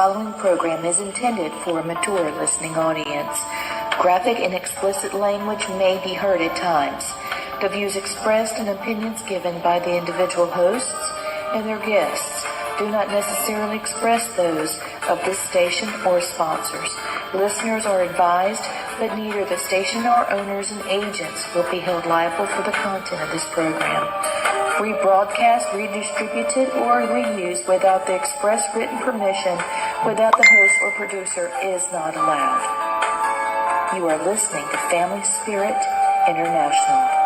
following program is intended for a mature listening audience. Graphic and explicit language may be heard at times. The views expressed and opinions given by the individual hosts and their guests do not necessarily express those of this station or sponsors. Listeners are advised that neither the station nor owners and agents will be held liable for the content of this program. Rebroadcast, redistributed, or reused without the express written permission without the host or producer is not allowed. You are listening to Family Spirit International.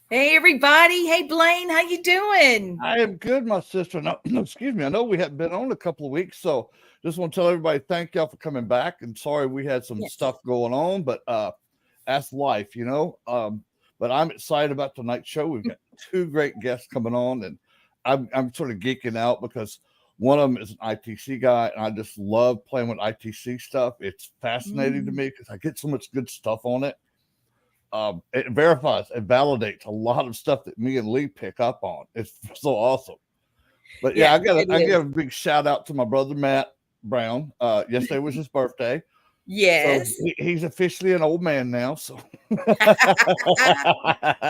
Hey everybody! Hey Blaine, how you doing? I am good, my sister. No, excuse me. I know we haven't been on a couple of weeks, so just want to tell everybody thank y'all for coming back. And sorry we had some stuff going on, but that's life, you know. But I'm excited about tonight's show. We've got two great guests coming on, and I'm sort of geeking out because one of them is an ITC guy, and I just love playing with ITC stuff. It's fascinating to me because I get so much good stuff on it. It verifies and validates a lot of stuff that me and Lee pick up on. It's so awesome. But yeah, I give a big shout out to my brother Matt Brown. Yesterday was his birthday. Yes, so he's officially an old man now. So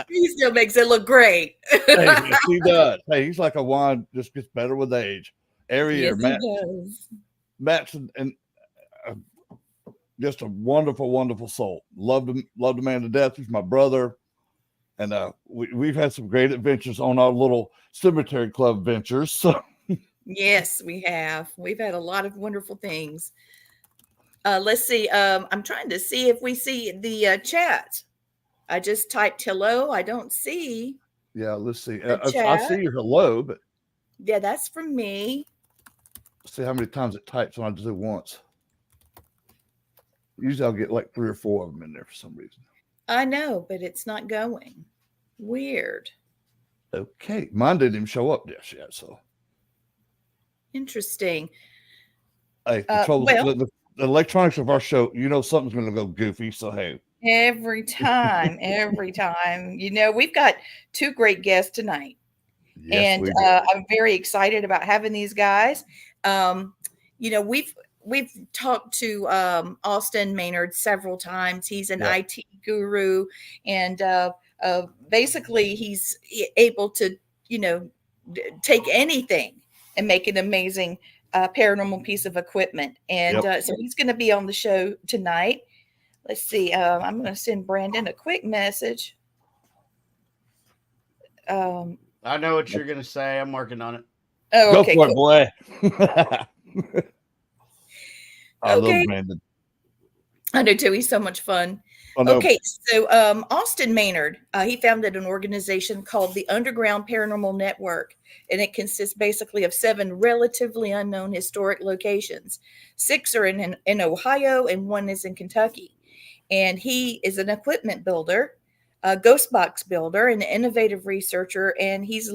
he still makes it look great. Hey, he does. Hey, he's like a wine, just gets better with age. Every year, Matt's and just a wonderful, wonderful soul. Love the man to death. He's my brother. And we've had some great adventures on our little cemetery club ventures. So yes, we have. We've had a lot of wonderful things. Let's see. I'm trying to see if we see the chat. I just typed hello. I don't see. Yeah, let's see. I see your hello, but yeah, that's from me. Let's see how many times it types when I do it once. Usually I'll get like 3 or 4 of them in there for some reason. I know, but it's not going. Weird. Okay. Mine didn't even show up just yet, so. Interesting. Hey, the electronics of our show, you know something's going to go goofy, so hey. Every time. You know, we've got 2 great guests tonight. Yes, and I'm very excited about having these guys. You know, we've talked to Austin Maynard several times. He's an IT guru, and basically he's able to, you know, take anything and make an amazing paranormal piece of equipment. And so he's going to be on the show tonight. Let's see. I'm going to send Brandon a quick message. I know what you're going to say. I'm working on it. Oh, okay, go for it, boy. I love Brandon. I do too. He's so much fun. Okay, so Austin Maynard, he founded an organization called the Underground Paranormal Network, and it consists basically of 7 relatively unknown historic locations. 6 are in Ohio, and 1 is in Kentucky. And he is an equipment builder, a ghost box builder, an innovative researcher, and he's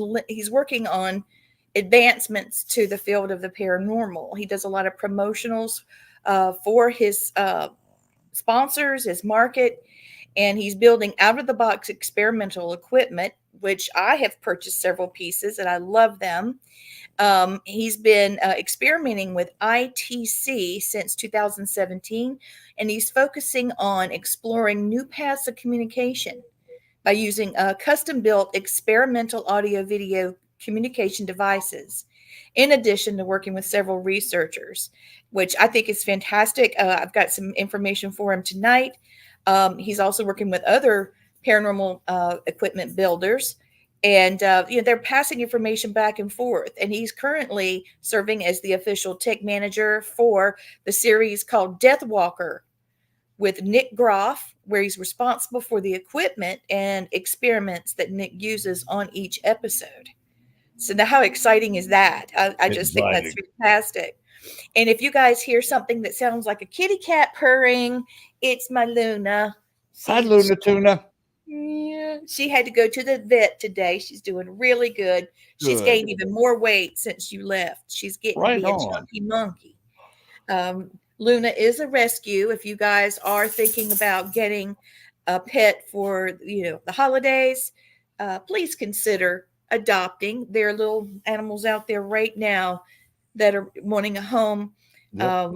working on advancements to the field of the paranormal. He does a lot of promotionals for his sponsors, his market, and he's building out-of-the-box experimental equipment, which I have purchased several pieces, and I love them. He's been experimenting with ITC since 2017, and he's focusing on exploring new paths of communication by using custom-built experimental audio-video communication devices, in addition to working with several researchers, which I think is fantastic. I've got some information for him tonight. He's also working with other paranormal equipment builders, and you know, they're passing information back and forth. And he's currently serving as the official tech manager for the series called Death Walker with Nick Groff, where he's responsible for the equipment and experiments that Nick uses on each episode. So now how exciting is that? I just think that's fantastic. And if you guys hear something that sounds like a kitty cat purring, it's my Luna. Hi, Luna Tuna. Yeah, she had to go to the vet today. She's doing really good. She's Good. gained even more weight since you left. She's getting to Right be a on. chunky monkey. Luna is a rescue. If you guys are thinking about getting a pet for the holidays, please consider adopting. There are little animals out there right now that are wanting a home. Yep.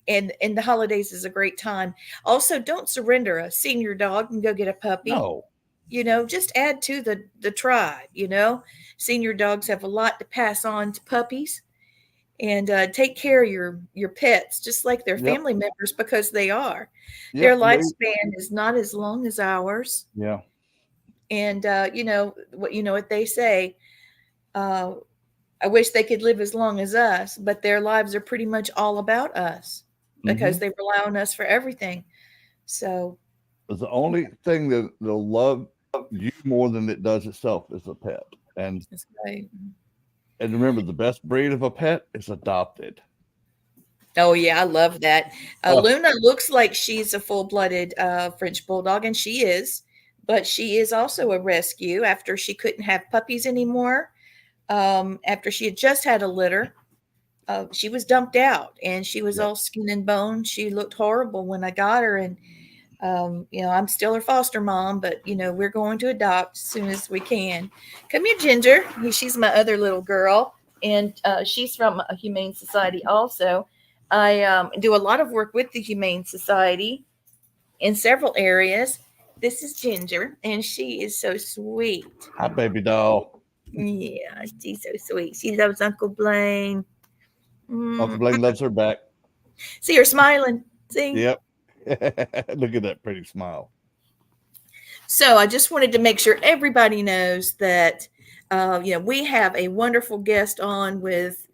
And the holidays is a great time. Also, don't surrender a senior dog and go get a puppy. No. Just add to the tribe. Senior dogs have a lot to pass on to puppies. And take care of your pets just like their family members, because they are. Their Yep. lifespan is not as long as ours. Yeah. And what they say, I wish they could live as long as us, but their lives are pretty much all about us because they rely on us for everything. So the only thing that they'll love you more than it does itself is a pet. And that's right. And remember, the best breed of a pet is adopted. Oh, yeah, I love that. Luna looks like she's a full-blooded French bulldog, and she is. But she is also a rescue after she couldn't have puppies anymore. After she had just had a litter, she was dumped out, and she was all skin and bone. She looked horrible when I got her, and I'm still her foster mom, but we're going to adopt as soon as we can. Come here, Ginger. She's my other little girl, and she's from a Humane Society also. I do a lot of work with the Humane Society in several areas. This is Ginger, and she is so sweet. Hi, baby doll. Yeah, she's so sweet. She loves Uncle Blaine. Uncle Blaine loves her back. See her smiling. See? Yep. Look at that pretty smile. So I just wanted to make sure everybody knows that we have a wonderful guest on with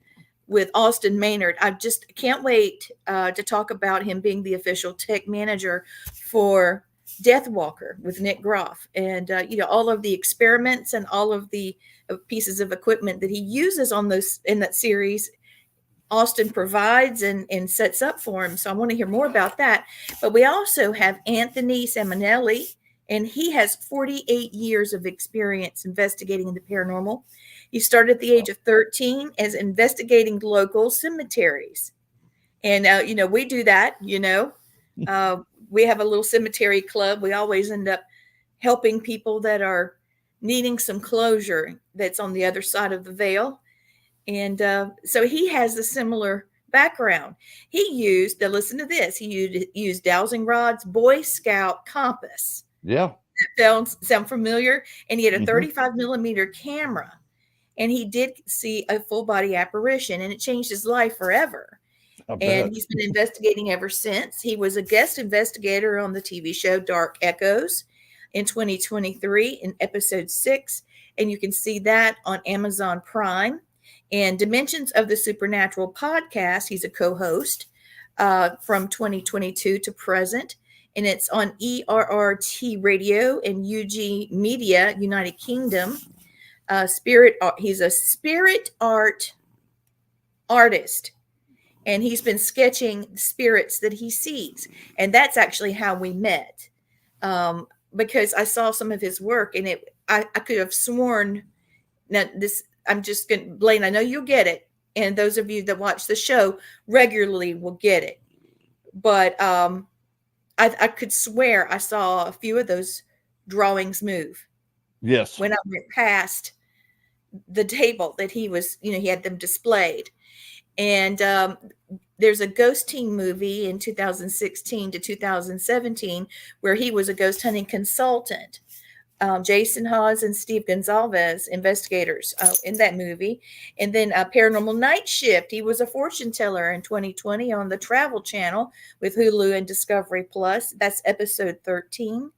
Austin Maynard. I just can't wait to talk about him being the official tech manager for Death Walker with Nick Groff, and all of the experiments and all of the pieces of equipment that he uses on those in that series. Austin provides and sets up for him. So I want to hear more about that. But we also have Anthony Simonelli, and he has 48 years of experience investigating the paranormal. He started at the age of 13 as investigating local cemeteries. And, we do that, we have a little cemetery club. We always end up helping people that are needing some closure that's on the other side of the veil. And so he has a similar background. He used, now listen to this, he used dowsing rods, Boy Scout compass. Yeah. That sound familiar? And he had a 35 millimeter camera. And he did see a full body apparition, and it changed his life forever. And he's been investigating ever since. He was a guest investigator on the TV show Dark Echoes in 2023 in episode 6. And you can see that on Amazon Prime. And Dimensions of the Supernatural podcast, he's a co-host from 2022 to present. And it's on ERRT Radio and UG Media, United Kingdom. He's a spirit art artist. And he's been sketching spirits that he sees. And that's actually how we met. Because I saw some of his work, and I could have sworn, now this, I'm just going to, Blaine, I know you'll get it. And those of you that watch the show regularly will get it. But I could swear I saw a few of those drawings move. Yes. When I went past the table that he was, he had them displayed. And there's a ghost team movie in 2016 to 2017 where he was a ghost hunting consultant. Jason Hawes and Steve Gonzalez, investigators in that movie. And then Paranormal Night Shift. He was a fortune teller in 2020 on the Travel Channel with Hulu and Discovery Plus. That's episode 13.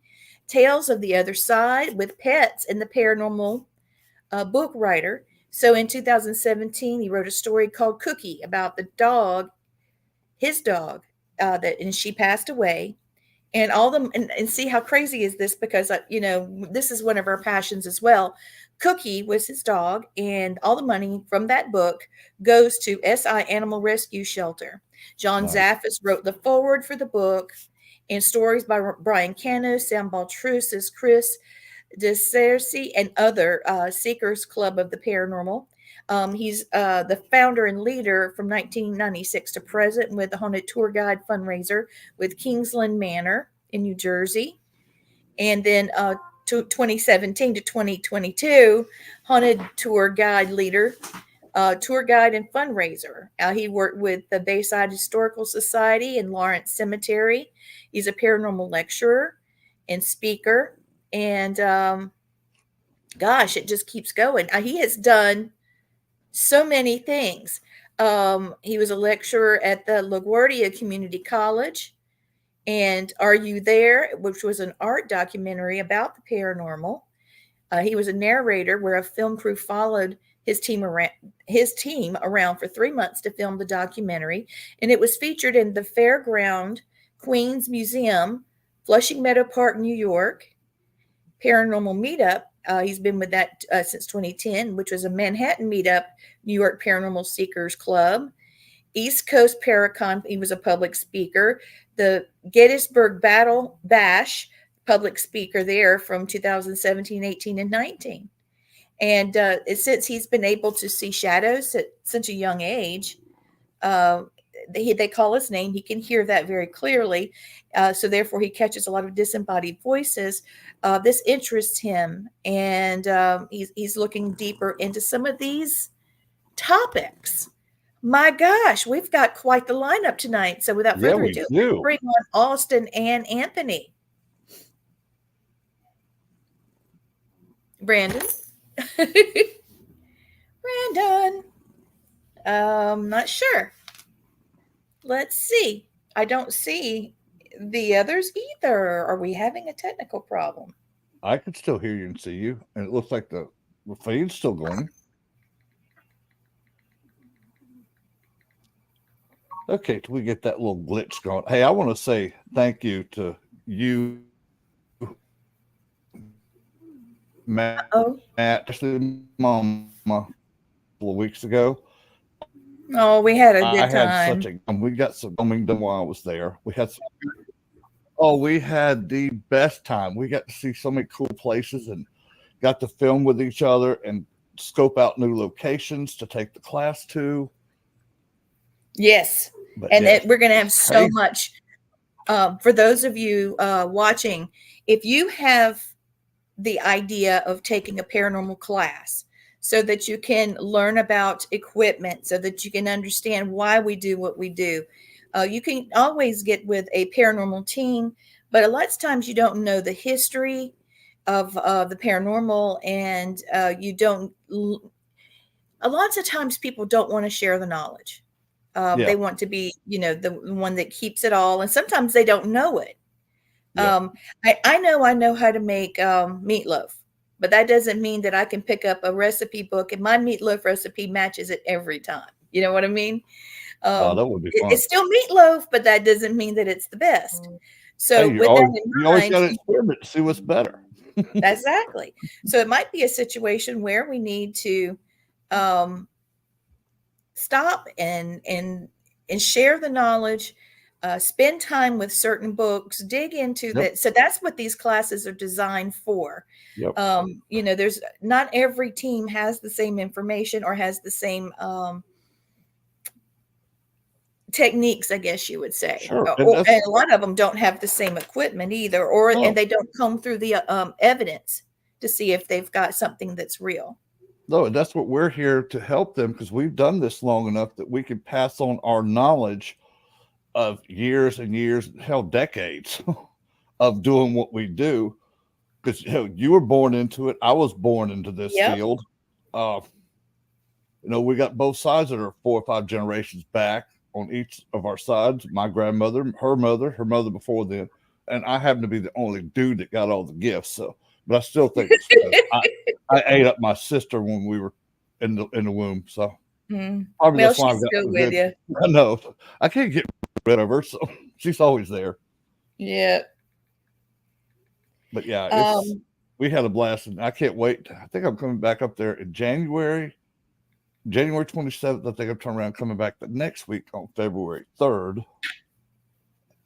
Tales of the Other Side with pets and the paranormal book writer. So in 2017, he wrote a story called Cookie about the dog, his dog, and she passed away. And and see how crazy is this, because, this is one of our passions as well. Cookie was his dog, and all the money from that book goes to SI Animal Rescue Shelter. John Zaffis wrote the foreword for the book, and stories by Brian Cano, Sam Baltrusis, Chris DeCerci, and other Seekers Club of the Paranormal. He's the founder and leader from 1996 to present with the Haunted Tour Guide fundraiser with Kingsland Manor in New Jersey. And then 2017 to 2022, Haunted Tour Guide leader, tour guide and fundraiser. He worked with the Bayside Historical Society and Lawrence Cemetery. He's a paranormal lecturer and speaker. And gosh, it just keeps going. He has done so many things. He was a lecturer at the LaGuardia Community College and Are You There?, which was an art documentary about the paranormal. He was a narrator where a film crew followed his team around for 3 months to film the documentary, and it was featured in the Fairground Queens Museum, Flushing Meadow Park, New York, Paranormal Meetup. He's been with that since 2010, which was a Manhattan Meetup, New York Paranormal Seekers Club, East Coast Paracon. He was a public speaker, the Gettysburg Battle Bash public speaker there from 2017, 18, and 19. And since he's been able to see shadows at such a young age, they call his name. He can hear that very clearly. So therefore, he catches a lot of disembodied voices. This interests him, and he's looking deeper into some of these topics. My gosh, we've got quite the lineup tonight. So without further ado, bring on Austin and Anthony. Brandon. Brandon. Not sure. Let's see. I don't see the others either. Are we having a technical problem? I can still hear you and see you, and it looks like the feed's still going. Okay, till we get that little glitch going. Hey, I want to say thank you to you, Matt, actually, Mama, a couple of weeks ago. Oh, we had a good time. Had such a. We got some filming done while I was there. We had the best time. We got to see so many cool places and got to film with each other and scope out new locations to take the class to. Yes. And we're going to have so much. For those of you watching, if you have the idea of taking a paranormal class so that you can learn about equipment, so that you can understand why we do what we do, you can always get with a paranormal team. But a lot of times you don't know the history of the paranormal, and a lot of times people don't want to share the knowledge. They want to be, the one that keeps it all. And sometimes they don't know it. Yeah. I know how to make meatloaf, but that doesn't mean that I can pick up a recipe book and my meatloaf recipe matches it every time. You know what I mean? That would be fun. It's still meatloaf, but that doesn't mean that it's the best. So you always got to experiment to see what's better. Exactly. So it might be a situation where we need to stop and share the knowledge, spend time with certain books, dig into that. So that's what these classes are designed for. Yep. There's not every team has the same information or has the same techniques, I guess you would say. Sure. And a lot of them don't have the same equipment either, and they don't comb through the evidence to see if they've got something that's real. No, and that's what we're here to help them, because we've done this long enough that we can pass on our knowledge of years and years, hell, decades of doing what we do. Because you were born into it. I was born into this field. We got both sides that are 4 or 5 generations back on each of our sides. My grandmother, her mother before then, and I happen to be the only dude that got all the gifts. So, but I still think I ate up my sister when we were in the womb. So probably that's why I've got still with you. I know. I can't get rid of her, so she's always there. Yeah. But yeah, we had a blast, and I can't wait. I think I'm coming back up there in January 27th. I think I'm turning around coming back the next week on February 3rd.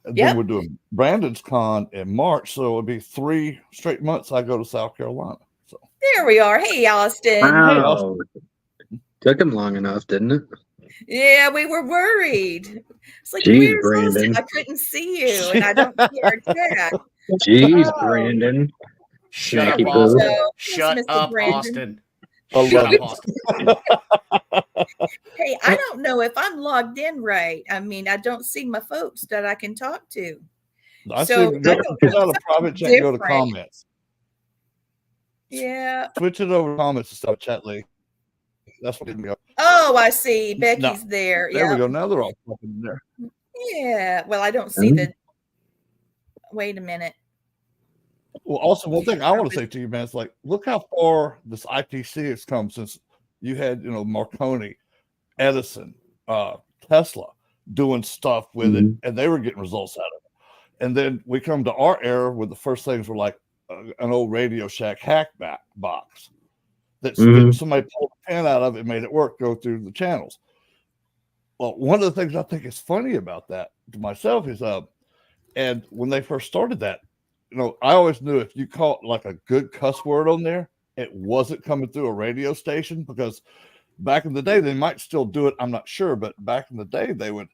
And then we're doing Brandon's Con in March, so it'll be 3 straight months I go to South Carolina. So there we are. Hey, Austin. Wow. Hey, Austin. Took him long enough, didn't it? Yeah, we were worried. It's like, Jeez, where's Brandon. Austin? I couldn't see you, and I don't see our chat. Jeez, Brandon. Shut up, Snacky Austin. boo. Shut Mr. up, Brandon. Austin. I Shut love up, Austin. Hey, I don't know if I'm logged in right. I mean, I don't see my folks that I can talk to. I So, see. Put out a private chat. Go to different. comments. Yeah. Switch it over to comments and stuff. Chat Lee. That's what didn't go. Oh, I see. Becky's there. There Yeah. we go. Now they're all fucking in there. Yeah. Well, I don't see the. Wait a minute. Well, also one thing I want to say to you, man, it's like, look how far this ITC has come since you had, Marconi, Edison, Tesla doing stuff with it, and they were getting results out of it. And then we come to our era where the first things were like an old Radio Shack hackback box that somebody pulled a pin out of it, made it work, go through the channels. Well, one of the things I think is funny about that to myself is, and when they first started that, I always knew if you caught like a good cuss word on there, it wasn't coming through a radio station, because back in the day, they might still do it. I'm not sure, but back in the day, they would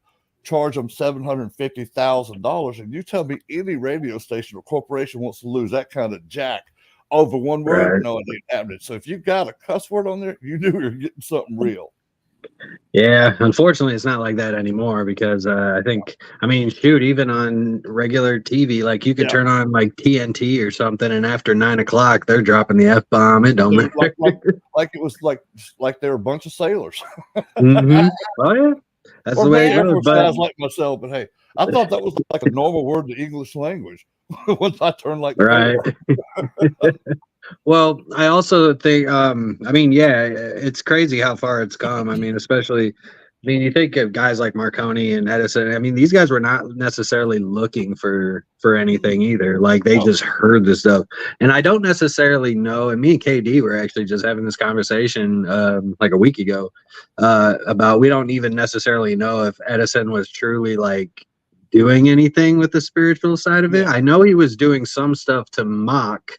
charge them $750,000. And you tell me any radio station or corporation wants to lose that kind of jack over one word? Right. No, it ain't happening. So if you got a cuss word on there, you knew you're getting something real. Yeah, unfortunately, it's not like that anymore, because shoot, even on regular TV, like you could turn on like TNT or something, and after 9 o'clock, they're dropping the F-bomb. It don't matter. Like it was like they were a bunch of sailors. Oh yeah, that's the way it goes. Guys like myself, but hey, I thought that was like a normal word in the English language. Once I turned like right. Well, I also think, it's crazy how far it's come. I mean, you think of guys like Marconi and Edison. I mean, these guys were not necessarily looking for anything either. Like, they just heard this stuff. And I don't necessarily know, and me and KD were actually just having this conversation like a week ago about, we don't even necessarily know if Edison was truly like doing anything with the spiritual side of it. I know he was doing some stuff to mock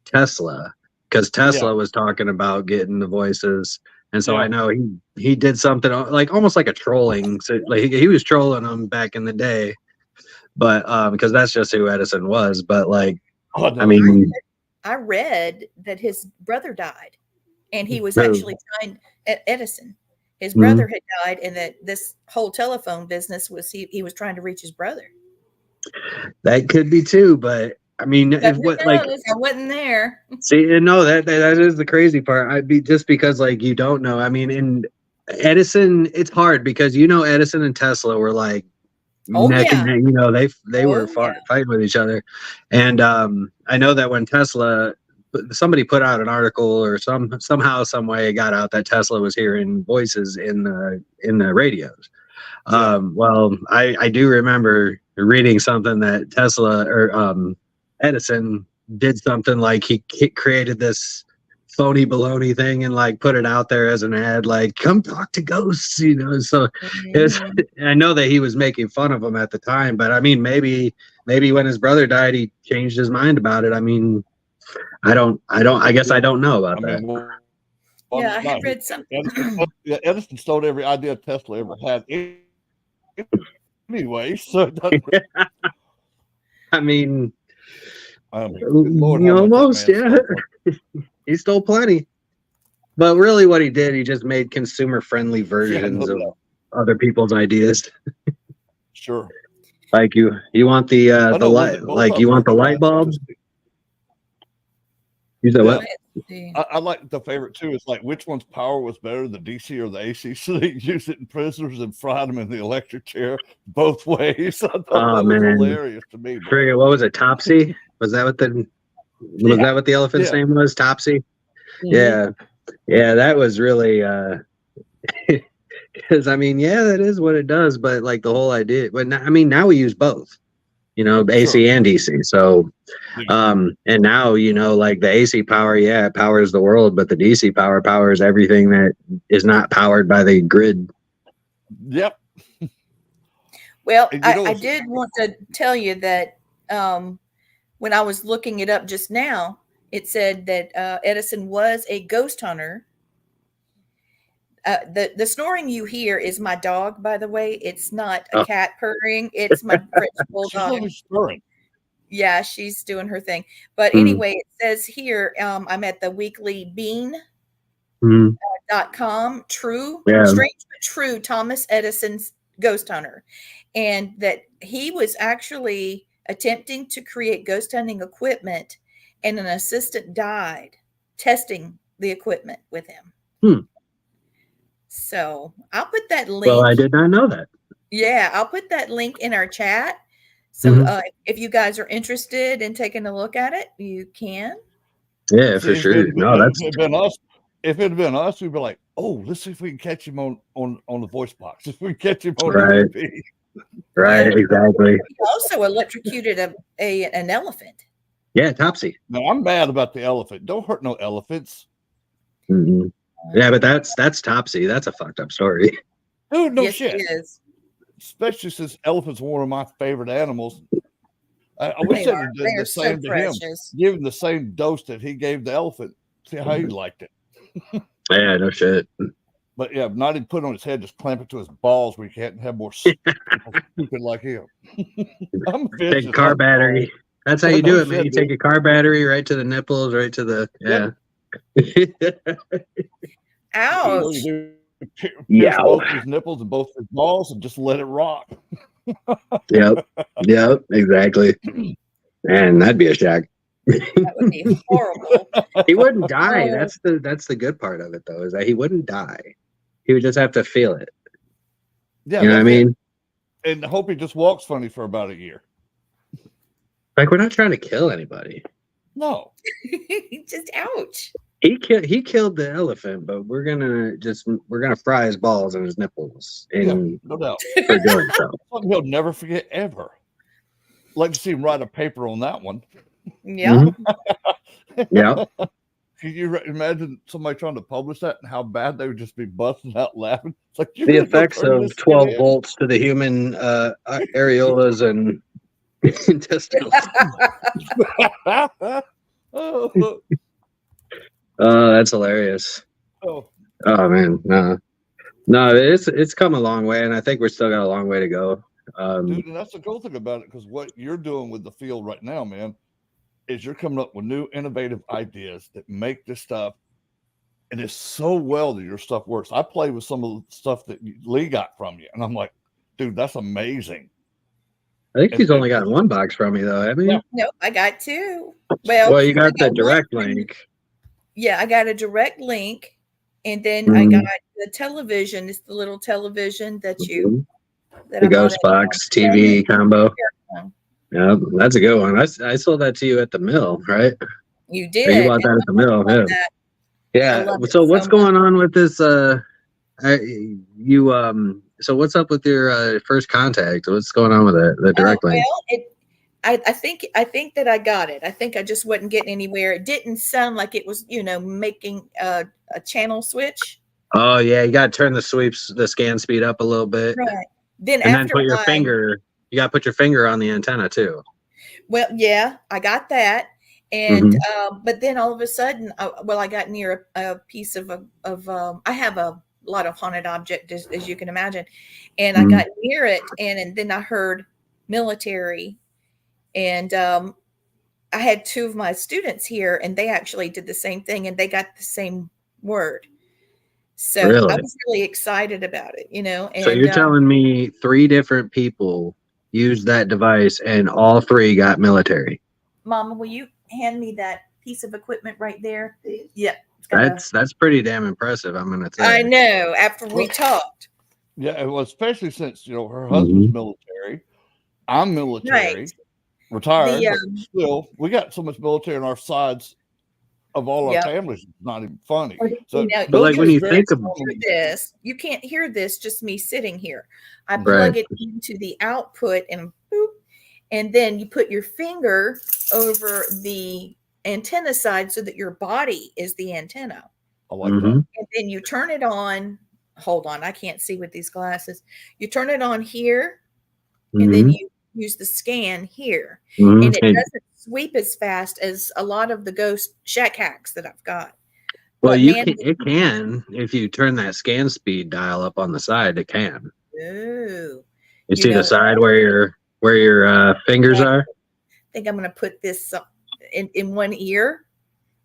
Tesla, because Tesla was talking about getting the voices, and so I know he did something like almost like a trolling. So like he was trolling them back in the day, but because that's just who Edison was. But like, I read that his brother died, and he was actually trying. Edison, his brother had died, and that this whole telephone business was he was trying to reach his brother. That could be too, but. I mean, I wasn't there. See, no, that is the crazy part. Just because like you don't know. I mean, in Edison, it's hard because Edison and Tesla were like neck and neck. They were fighting with each other, and I know that when Tesla, somebody put out an article or somehow some way it got out that Tesla was hearing voices in the radios. Well, I do remember reading something that Tesla or Edison did something like he created this phony baloney thing and like put it out there as an ad, like come talk to ghosts, so I know that he was making fun of him at the time, but I mean maybe when his brother died he changed his mind about it. I mean I guess I don't know about that. I had read something. Edison stole every idea Tesla ever had anyway, so I mean Lord, almost, he stole plenty. But really what he did, he just made consumer-friendly versions of other people's ideas. Sure. Like you want the light, like you want the light bulb. You said what? I like the favorite too. It's like which one's power was better, the DC or the AC? So they used it in prisoners and fried them in the electric chair both ways. I thought that was hilarious to me. Forget, what was it? Topsy? Was that what the elephant's name was? Topsy? Yeah, that was really because I mean, that is what it does. But like the whole idea, but now we use both, AC and DC. So, and now like the AC power, it powers the world, but the DC power powers everything that is not powered by the grid. Yep. Well, And I did want to tell you that when I was looking it up just now, it said that Edison was a ghost hunter. The snoring you hear is my dog, by the way. It's not a cat purring. It's my French bulldog. She's stirring. Yeah, she's doing her thing. But anyway, it says here, I'm at the weeklybean.com. True, strange but true, Thomas Edison's ghost hunter. And that he was actually attempting to create ghost hunting equipment, and an assistant died testing the equipment with him. So I'll put that link. Well, I did not know that. Yeah, I'll put that link in our chat. So if you guys are interested in taking a look at it, you can. Yeah, for sure. No, that's if it had been us, we'd be like, oh, let's see if we can catch him on the voice box. If we can catch him on TV. Right, exactly. He also electrocuted an elephant. Yeah, Topsy. No, I'm mad about the elephant. Don't hurt no elephants. Yeah, but that's Topsy. That's a fucked up story. Dude, no Yes, shit. it is. Especially since elephants are one of my favorite animals. I wish they did the same to him. Give him the same dose that he gave the elephant. See how he liked it. Yeah, no shit. But yeah, not even put it on his head, just clamp it to his balls where you can't have more stupid like him. Take a car battery. That's how you do it, man. You take a car battery right to the nipples, right to the Ouch. Yeah. Both his nipples and both his balls and just let it rock. Yep, exactly. Man, that'd be a shock. That would be horrible. He wouldn't die. That's the good part of it, though, is that he wouldn't die. He would just have to feel it. Yeah, you know what I mean? And I hope he just walks funny for about a year. Like, we're not trying to kill anybody. No. Just ouch. He killed the elephant, but we're gonna fry his balls and his nipples. No doubt. For doing so. Something he'll never forget ever. Like to see him write a paper on that one. Yeah. Yeah. Can you imagine somebody trying to publish that and how bad they would just be busting out laughing? It's like the effects of 12 volts to the human areolas and intestinals. Oh, that's hilarious. Oh man, no, it's come a long way, and I think we're still got a long way to go. Dude, and that's the cool thing about it, because what you're doing with the field right now, man, is you're coming up with new innovative ideas that make this stuff, and it's so well that your stuff works. I played with some of the stuff that Lee got from you, and I'm like, dude, that's amazing. I think he's only gotten one box from me, though. I mean, no, I got two. Well, you got the direct link. Yeah, I got a direct link, and then I got the television. It's the little television that you. The Ghost Box TV combo. Yeah, that's a good one. I sold that to you at the mill, right? You did. Or you bought that at the mill, yeah. So what's going on with this? So what's up with your first contact? What's going on with the direct link? Well, I think that I got it. I think I just wasn't getting anywhere. It didn't sound like it was, making a channel switch. Oh yeah, you got to turn the scan speed up a little bit. Right. Then put your finger. You got to put your finger on the antenna too. Well, yeah, I got that, and but then all of a sudden, I got near a piece of I have a lot of haunted object, as you can imagine, and I got near it, and then I heard military, and I had two of my students here, and they actually did the same thing, and they got the same word. So really? I was really excited about it, And, so you're telling me 3 different people used that device, and all 3 got military. Mama, will you hand me that piece of equipment right there? Yeah. That's pretty damn impressive, I'm gonna say. I know, after we talked. Yeah, well, especially since her husband's military, I'm military, retired, but still we got so much military on our sides of all our families. It's not even funny. So but like when you think of this, you can't hear this, just me sitting here. I plug it into the output and boop, and then you put your finger over the antenna side so that your body is the antenna. I like that. And then you turn it on. Hold on, I can't see with these glasses. You turn it on here, and then Mhm. you use the scan here. Mhm. And it And- doesn't sweep as fast as a lot of the Ghost Shack hacks that I've got. well, But you man, can. It can if you turn that scan speed dial up on the side. It can. ooh, You you see know the side where your fingers what? are. I think I'm going to put this in one ear,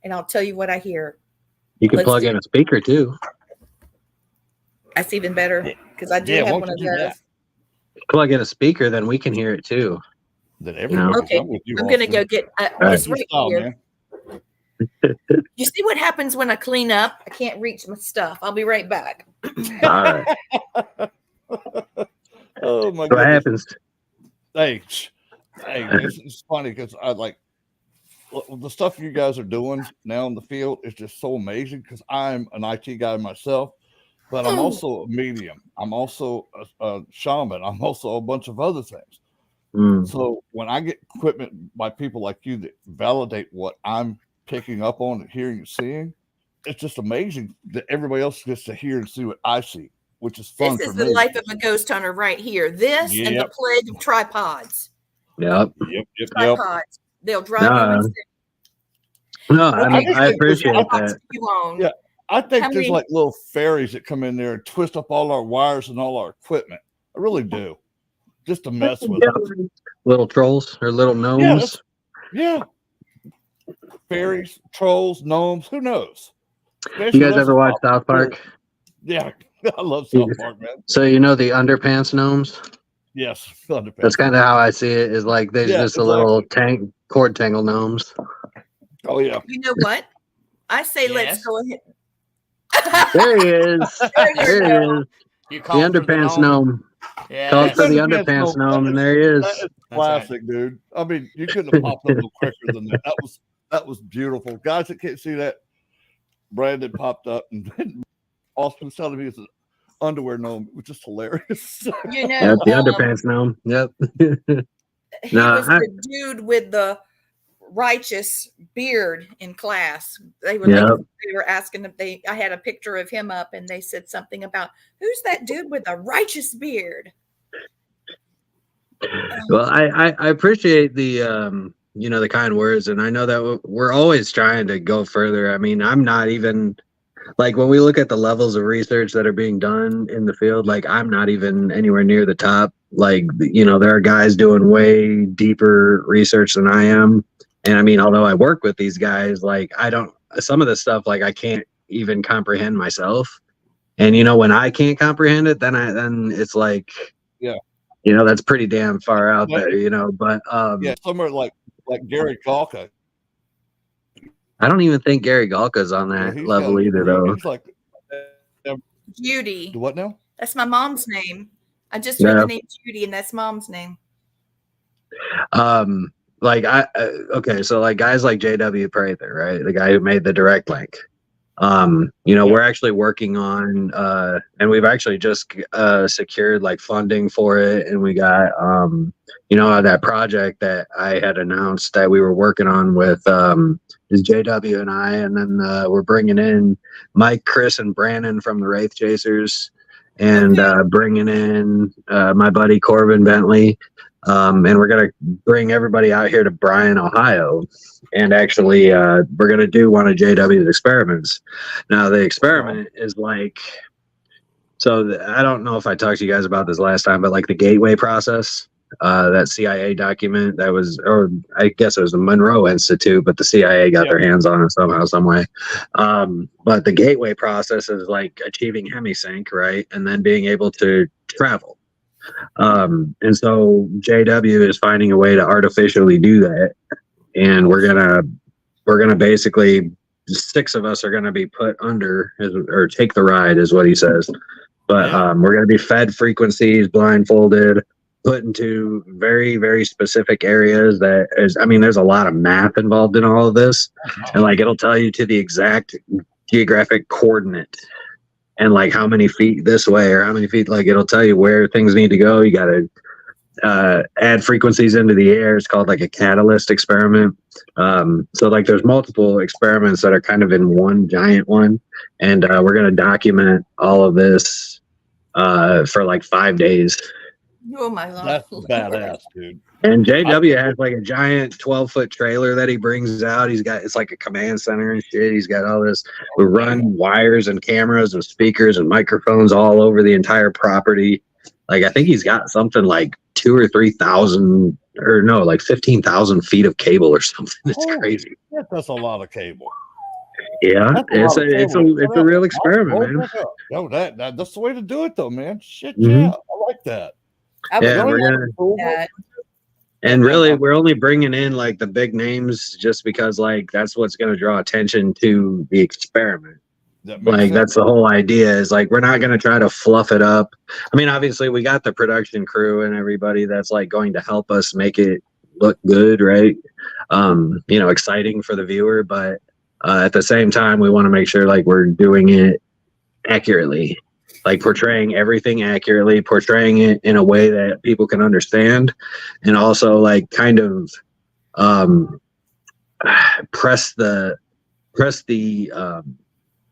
and I'll tell you what I hear. You can Let's plug do in a speaker too. That's even better because I do Yeah, have why one don't of you do those. that? Plug in a speaker, then we can hear it too. That You know? everybody. Okay, I'm with you. I'm going to Austin. go get right. it's That's your right style, here. man. You see what happens when I clean up? I can't reach my stuff. I'll be right back. All right. Oh my What goodness. happens? Hey, it's funny because I like the stuff you guys are doing now in the field is just so amazing because I'm an IT guy myself, but I'm also a medium. I'm also a shaman. I'm also a bunch of other things. Mm. So when I get equipment by people like you that validate what I'm picking up on and hearing and seeing, it's just amazing that everybody else gets to hear and see what I see, which is fun This for is the me. life of a ghost hunter right here. This and the Yep. plague of tripods. Yep. Yep. Tripods. They'll drive you insane. No, Well, I just I think there's- appreciate Tripods that. you own. Yeah. I think How there's many- like little fairies that come in there and twist up all our wires and all our equipment. I really do. Just to mess with Yep. us. Little trolls or little gnomes. Yeah. Fairies, trolls, gnomes, who knows? You Especially guys those ever watch pop- South Park? Yeah. I love South Park, man. So you know the underpants gnomes? Yes. Underpants. That's kind of how I see it. Is like there's Yeah, just a little cord tangle gnomes. Oh yeah. You know what? I say let's Yes. go ahead. There he is. There he is. You The called for the underpants gnome. gnome. Yeah. Called for the Underpants underpants gnome. gnome, and there he That is. is That's right. classic, dude. I mean, you couldn't have popped up no quicker than that. That was beautiful. Guys that can't see that, Brandon popped up and Austin was telling me it's an underwear gnome, which is hilarious. You know, Yep, the underpants gnome. Yep. he No, was the dude with the righteous beard in class. They were Yep. they were asking if I had a picture of him up, and they said something about who's that dude with the righteous beard. Well, I appreciate the the kind words, and I know that we're always trying to go further. I mean, I'm not even like when we look at the levels of research that are being done in the field, like I'm not even anywhere near the top. Like, there are guys doing way deeper research than I am. And I mean, although I work with these guys, like some of the stuff, like I can't even comprehend myself. And when I can't comprehend it, then it's like, Yeah. that's pretty damn far out there, but yeah, somewhere like Gary Galka. I don't even think Gary Galka's on that He's level got- either, though. He's like Judy. what now? That's my mom's name. I just heard Yeah. the name Judy, and that's mom's name. Okay, so like guys like JW Prather, right? The guy who made the direct link. We're actually working on and we've actually just secured like funding for it, and we got that project that I had announced that we were working on with is JW and I, and then we're bringing in Mike, Chris, and Brandon from the Wraith Chasers, and bringing in my buddy Corbin Bentley. And we're going to bring everybody out here to Bryan, Ohio. And actually, we're going to do one of JW's experiments. Now, the experiment is like, I don't know if I talked to you guys about this last time, but like the gateway process, that CIA document that was, or I guess it was the Monroe Institute, but the CIA got their hands on it somehow, some way. But the gateway process is like achieving hemisync, right? And then being able to travel. And so JW is finding a way to artificially do that, and we're gonna basically 6 of us are gonna be put under or take the ride is what he says, but we're gonna be fed frequencies, blindfolded, put into very, very specific areas. There's a lot of math involved in all of this, and like it'll tell you to the exact geographic coordinate and like how many feet this way or how many feet, like it'll tell you where things need to go. You got to add frequencies into the air. It's called like a catalyst experiment. So like there's multiple experiments that are kind of in one giant one. And we're going to document all of this for like 5 days. Oh my Lord. That's badass, dude. And JW has like a giant 12-foot trailer that he brings out. It's like a command center and shit. He's got all this. We run wires and cameras and speakers and microphones all over the entire property. Like I think he's got something like 2,000 or 3,000, or no, like 15,000 feet of cable or something. It's crazy. That's a lot of cable. Yeah, it's a real experiment, man. No, that's the way to do it, though, man. Shit, Mm-hmm. yeah, I like that. And really, we're only bringing in like the big names just because like that's what's going to draw attention to the experiment. That's the whole idea, is like we're not going to try to fluff it up. I mean, obviously we got the production crew and everybody that's like going to help us make it look good, right? Exciting for the viewer, but at the same time we want to make sure like we're doing it accurately, like portraying everything accurately, portraying it in a way that people can understand, and also like kind of press the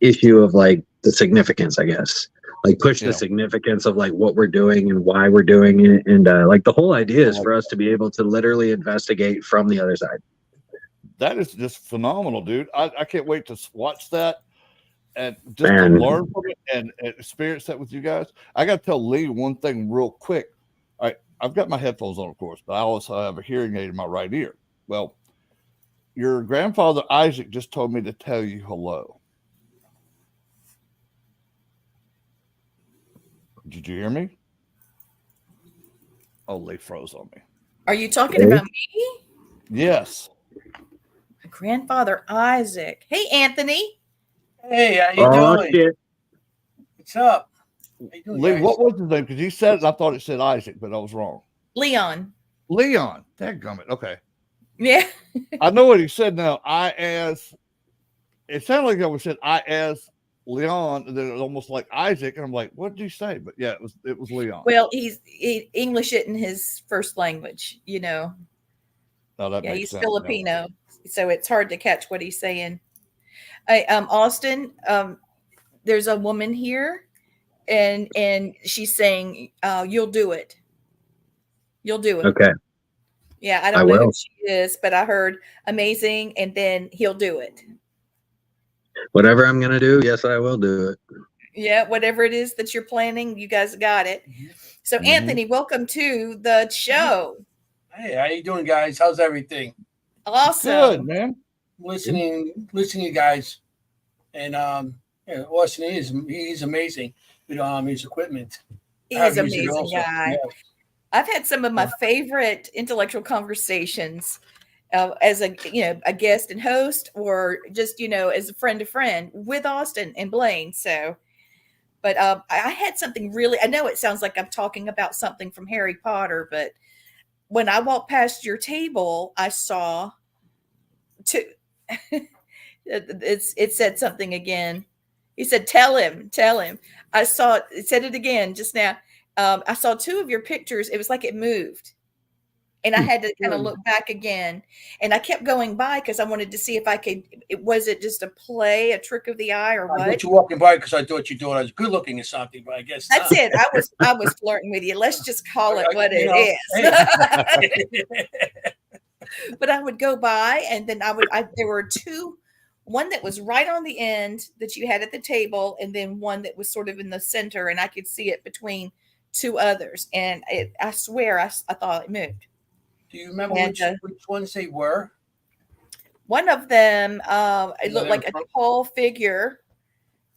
issue of like the significance, I guess, like push the significance of like what we're doing and why we're doing it. And like the whole idea is for us to be able to literally investigate from the other side. That is just phenomenal, dude. I can't wait to watch that and just to learn from it and experience that with you guys. I got to tell Lee one thing real quick. I've got my headphones on, of course, but I also have a hearing aid in my right ear. Well, your grandfather Isaac just told me to tell you hello. Did you hear me? Oh, Lee froze on me. Are you talking about me? Yes. My grandfather Isaac. Hey, Anthony. Hey, how you doing? Shit. What's up? Lee, what was his name? Because he said it, I thought it said Isaac, but I was wrong. Leon. Dadgummit. Okay. Yeah. I know what he said now. It sounded like I was said Leon, and then it was almost like Isaac, and I'm like, what did you say? But yeah, it was Leon. Well, English isn't his first language, Oh, that makes he's sense. Filipino, so it's hard to catch what he's saying. Austin, there's a woman here, and she's saying, "You'll do it. You'll do it." Okay. Yeah, I don't know who she is, but I heard amazing, and then he'll do it. Whatever I'm going to do, yes, I will do it. Yeah, whatever it is that you're planning, you guys got it. So, Anthony, welcome to the show. Hey, how you doing, guys? How's everything? Awesome. Good, man. Listening to you guys. And Austin he's amazing with his equipment. He's an amazing guy. Yeah. I've had some of my favorite intellectual conversations as a guest and host, or just as a friend to friend with Austin and Blaine. So, but I had something really. I know it sounds like I'm talking about something from Harry Potter, but when I walked past your table, I saw two. It said something again. He said, "Tell him." I saw it. It said it again just now. I saw two of your pictures. It was like it moved. And I had to kind of look back again, and I kept going by because I wanted to see if I could. Was it just a trick of the eye, or what? I thought you walking by because I thought you thought I was good looking or something, but I guess that's it. I was flirting with you. Let's just call it what it is. But I would go by, and then there were two. One that was right on the end that you had at the table, and then one that was sort of in the center, and I could see it between two others. And I swear I thought it moved. Do you remember which ones they were? One of them, it looked like a tall figure.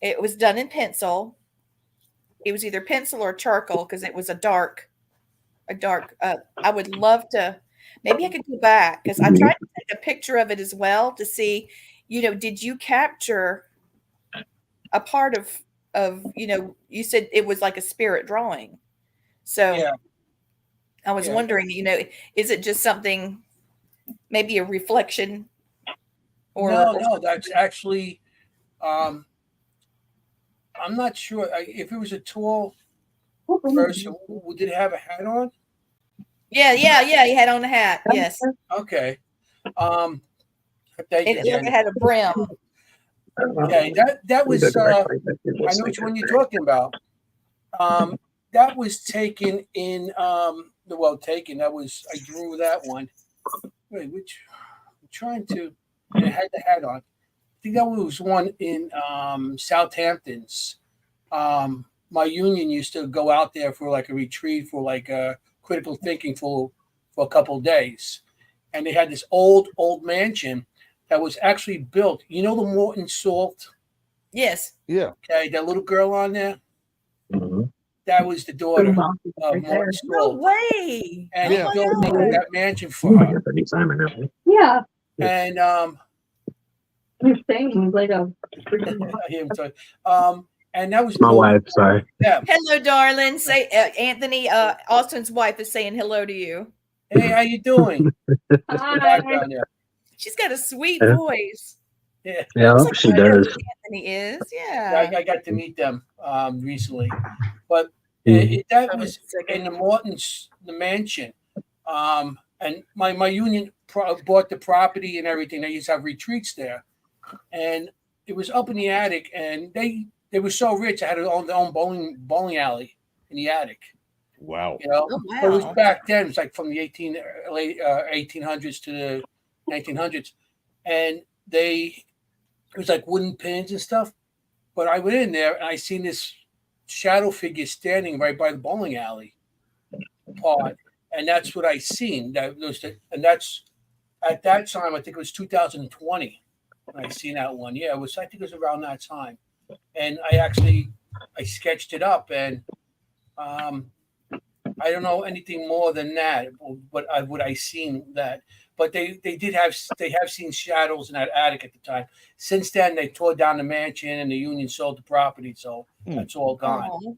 It was done in pencil. It was either pencil or charcoal because it was a dark. I would love to. Maybe I could go back because I tried to take a picture of it as well to see. Did you capture a part of? You said it was like a spirit drawing. So. Yeah. I was wondering, is it just something, maybe a reflection? Or no, that's actually, I'm not sure if it was a tall person. Did it have a hat on? Yeah. He had on a hat. Yes. Okay. It had a brim. Okay, that was. I know which one you're talking about. that was taken in that was I drew that one. Wait, which I'm trying to and it had the hat on. I think that was one in Southampton's. My union used to go out there for like a retreat for like critical thinking for a couple of days. And they had this old mansion that was actually built. You know the Morton Salt? Yes. Yeah. Okay, that little girl on there? Mhm. That was the daughter of Morton No Salt. way. And Yeah. he built that mansion for Oh my her. God, I need Simonelli. Yeah. And You're saying like a and that was My built wife, for sorry. them. Hello, darling. Say Anthony. Austin's wife is saying hello to you. Hey, how you doing? Hi. Background there. She's got a sweet Yeah. voice. Yeah. Yeah, Looks like she I know who does. Anthony is. Yeah, Yeah. I got to meet them recently, but Mhm. that was in the Morton's the mansion, and my union bought the property and everything. They used to have retreats there, and it was up in the attic, and they were so rich. I had their own bowling alley in the attic. Wow. You know, Oh, but it was wow. back then. It was like from the late 1800s to the 1900s, and it was like wooden pins and stuff. But I went in there and I seen this shadow figure standing right by the bowling alley part, and that's what I seen. And that's at that time. I think it was 2020 when I seen that one. Yeah, I think it was around that time, and I sketched it up, and I don't know anything more than that. But I seen that. But they have seen shadows in that attic at the time. Since then, they tore down the mansion and the union sold the property, so that's all gone. Oh,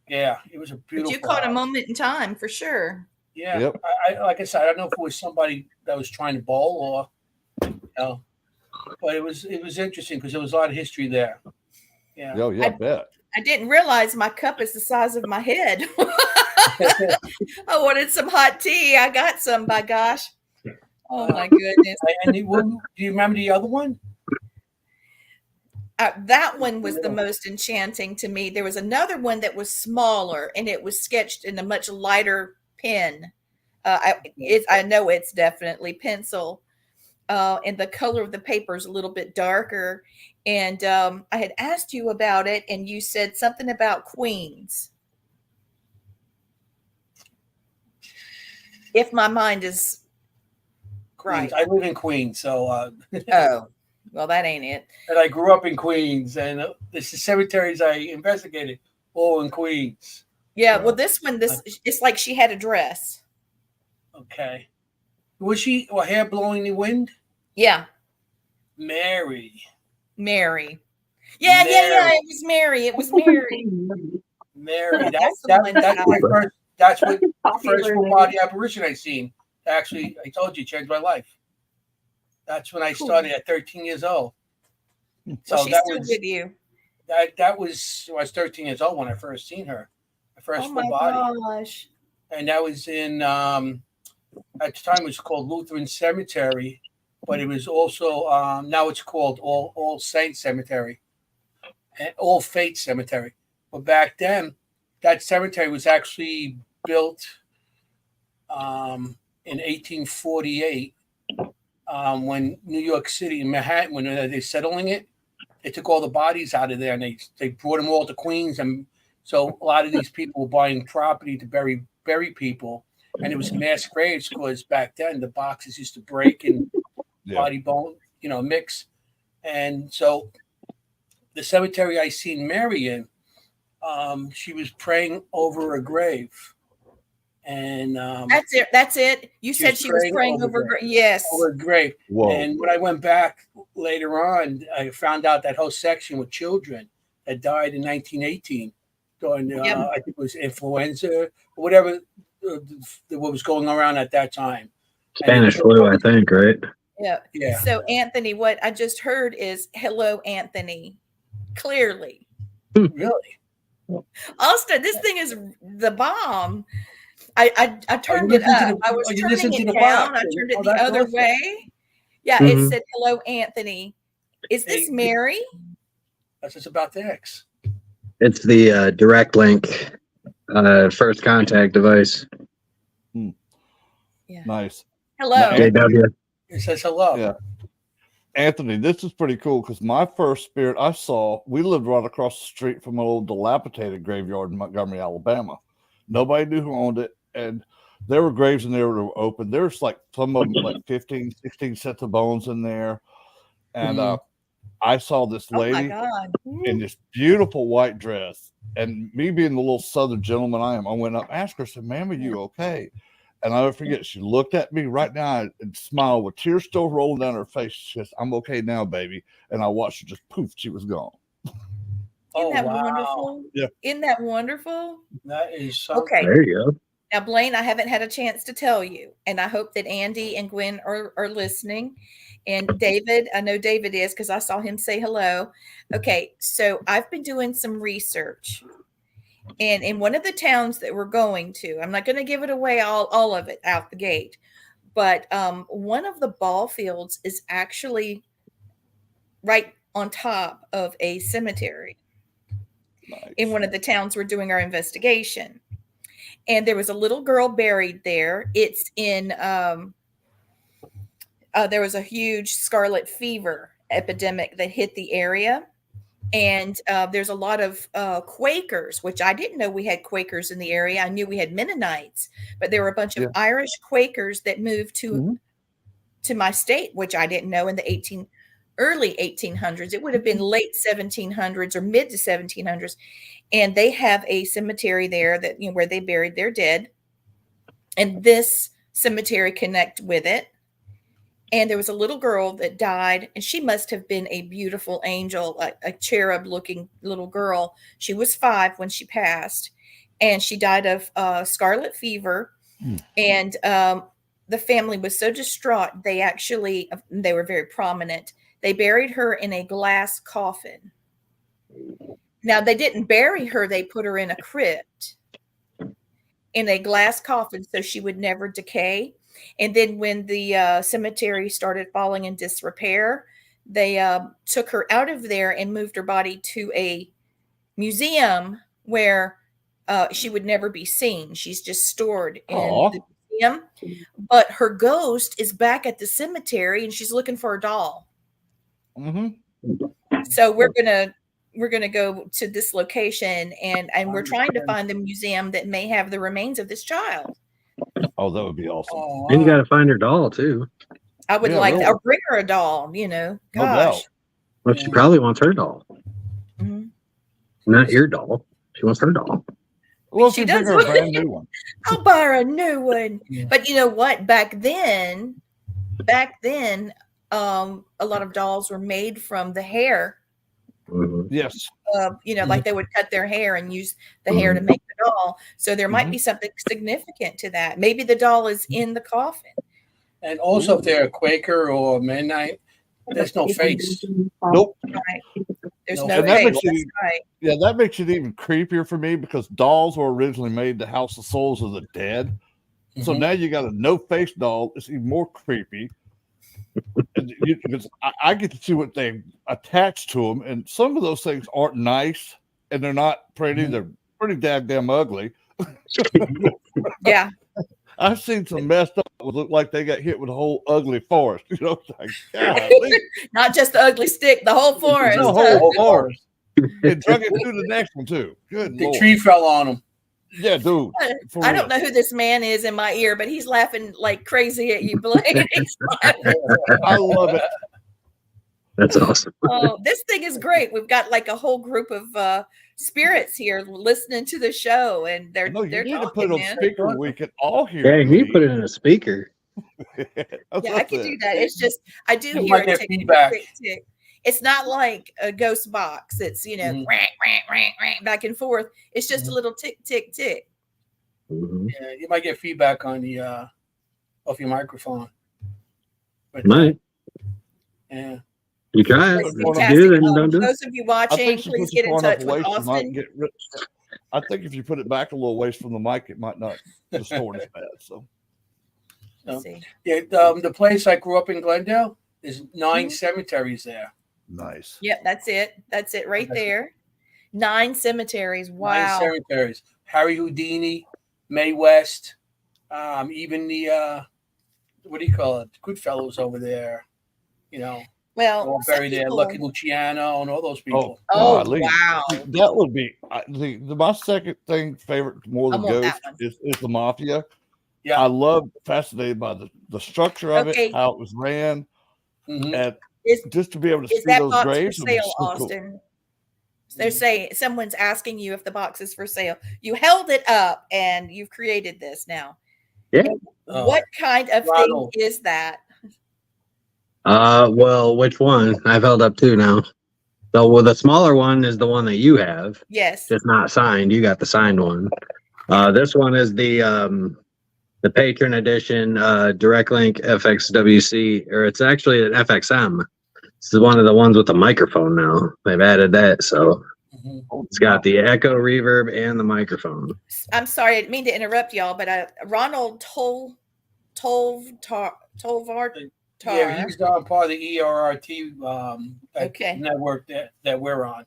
Yeah, it was a but beautiful. you caught a house. moment in time for sure. Yeah, Yep. I like I said, I don't know if it was somebody that was trying to bowl but it was interesting because there was a lot of history there. Yeah. Oh, yeah, bet. I didn't realize my cup is the size of my head. I wanted some hot tea. I got some, by gosh. Oh my goodness. And do you remember the other one? That one was the most enchanting to me. There was another one that was smaller and it was sketched in a much lighter pen. I know it's definitely pencil. And the color of the paper is a little bit darker. And I had asked you about it, and you said something about queens. If my mind is right. Queens. I live in Queens, so Oh, well, that ain't it. and I grew up in Queens, and the cemeteries I investigated all in Queens. Yeah, well, this it's like she had a dress. Okay, was she hair blowing in the wind? Yeah, Mary. Mary. Yeah. It was Mary. It was Mary. Mary. That's the one that That's my first. That's what the first full body apparition I seen. Actually, I told you, changed my life. That's when I started at 13 years old. So Well, she's that still was with you. that was I was 13 years old when I first seen her. My first Oh full my body. gosh. And that was in at the time it was called Lutheran Cemetery, but it was also now it's called All Saints Cemetery and All Faith Cemetery. But back then, that cemetery was actually built in 1848 when New York City and Manhattan, when they're settling it, they took all the bodies out of there and they brought them all to Queens, and so a lot of these people were buying property to bury people, and it was mass graves because back then the boxes used to break and body bone, mix, and so the cemetery I seen Mary in, she was praying over a grave, and That's it. You said she was praying over. Yes. over a grave. Whoa. And when I went back later on, I found out that whole section with children that died in 1918 during I think it was influenza or whatever what was going around at that time. Spanish flu, I think, right? Yeah. Yeah. So Anthony, what I just heard is hello, Anthony. Clearly. Really? Austin, this thing is the bomb. I turned it up. I was turning it down. I turned it the other way. Yeah, it said hello, Anthony. Is this Mary? That's just about the X. It's the direct link First contact device. Yeah. Nice. Hello. JW. It says hello. Yeah. Anthony, this is pretty cool because my first spirit I saw, we lived right across the street from an old dilapidated graveyard in Montgomery, Alabama. Nobody knew who owned it. And there were graves in there that were open. There's like some of them, like 15, 16 sets of bones in there. And I saw this lady in this beautiful white dress. And me being the little Southern gentleman I am, I went up, asked her, said, "Ma'am, are you okay?" And I'll never forget, she looked at me right now and smiled with tears still rolling down her face. She says, "I'm okay now, baby." And I watched her just poof, she was gone. Isn't that wonderful? Yeah. Isn't that wonderful? That is so Okay. There you go. Now, Blaine, I haven't had a chance to tell you, and I hope that Andy and Gwen are listening. And David, I know David is because I saw him say hello. Okay, so I've been doing some research. And in one of the towns that we're going to, I'm not going to give it away all of it out the gate, but one of the ball fields is actually right on top of a cemetery. Nice. In one of the towns we're doing our investigation. And there was a little girl buried there. It's in, there was a huge scarlet fever epidemic that hit the area. And there's a lot of Quakers, which I didn't know we had Quakers in the area. I knew we had Mennonites, but there were a bunch of Irish Quakers that moved to my state, which I didn't know in the early 1800s. It would have been late 1700s or mid to 1700s. And they have a cemetery there that, you know, where they buried their dead. And this cemetery connect with it. And there was a little girl that died, and she must have been a beautiful angel, a cherub-looking little girl. She was 5 when she passed, and she died of scarlet fever. And the family was so distraught, they were very prominent. They buried her in a glass coffin. Now, they didn't bury her. They put her in a crypt in a glass coffin so she would never decay. And then when the cemetery started falling in disrepair, they took her out of there and moved her body to a museum where she would never be seen. She's just stored in the museum. But her ghost is back at the cemetery, and she's looking for a doll. So we're gonna go to this location, and we're trying to find the museum that may have the remains of this child. Oh, that would be awesome. Oh, wow. And you got to find her doll too. I would or bring her a doll, you know. Gosh. No doubt. Well, she probably wants her doll. Not your doll. She wants her doll. Well, she does her a brand new one. I'll buy her a new one. But you know what? Back then, a lot of dolls were made from the hair. Yes. You know, like they would cut their hair and use the hair to make the doll. So there might be something significant to that. Maybe the doll is in the coffin. And also, if they're a Quaker or Mennonite, there's no face. Nope. Right. There's no that face. Makes it, yeah, that makes it even creepier for me because dolls were originally made to house the souls of the dead. So now you got a no-face doll. It's even more creepy. Because I get to see what they attach to them, and some of those things aren't nice, and they're not pretty. They're pretty daggum ugly. Yeah, I've seen some messed up that look like they got hit with a whole ugly forest. You know, like, not just the ugly stick, the whole forest. The whole forest. It drug it through the next one too. Good. The tree fell on them. Yeah, dude. I don't know who this man is in my ear, but he's laughing like crazy at you, Blaine. I love it. That's awesome. Oh, this thing is great. We've got like a whole group of spirits here listening to the show, and they're you they're need talking, to put it on man. speaker. We can all hear. Yeah, you put it in a speaker. Yeah, I can do that. It's just I do You hear might get tick, feedback. tick, tick. It's not like a ghost box. It's, you know, back and forth. It's just a little tick, tick, tick. Yeah, you might get feedback on the off your microphone. But, Might. Yeah. You try it. That's If you fantastic. do, then don't do it. Those of you watching, please get in touch with Austin. I think if you put it back a little ways from the mic, it might not distort as bad. So, yeah, the place I grew up in, Glendale, there's 9 cemeteries there. Nice. Yep, that's it. That's it right there. 9 cemeteries. Wow. 9 cemeteries. Harry Houdini, Mae West, even the what do you call it? Goodfellows over there. You know, Well, all some buried there. people- Lucky Luciano and all those people. Oh, golly. wow. That would be my second favorite more I than want Ghost that one. is the Mafia. Yeah. I love, fascinated by the structure of Okay. it, how it was ran, Mhm. and Is just to be able to is see that those box for graves would be sale, so cool. Austin? They're saying someone's asking you if the box is for sale. You held it up and you've created this now. Yeah. What kind of Ronald. thing is that? Well, which one? I've held up two now. So, well, the smaller one is the one that you have, Yes. just not signed. You got the signed one. This one is the patron edition direct link FXWC, or it's actually an FXM. This is one of the ones with the microphone now. They've added that, so it's got the echo, reverb, and the microphone. I'm sorry, I didn't mean to interrupt y'all, but Ronald Tolvar. Yeah, he's part of the ERRT Okay. network that we're on.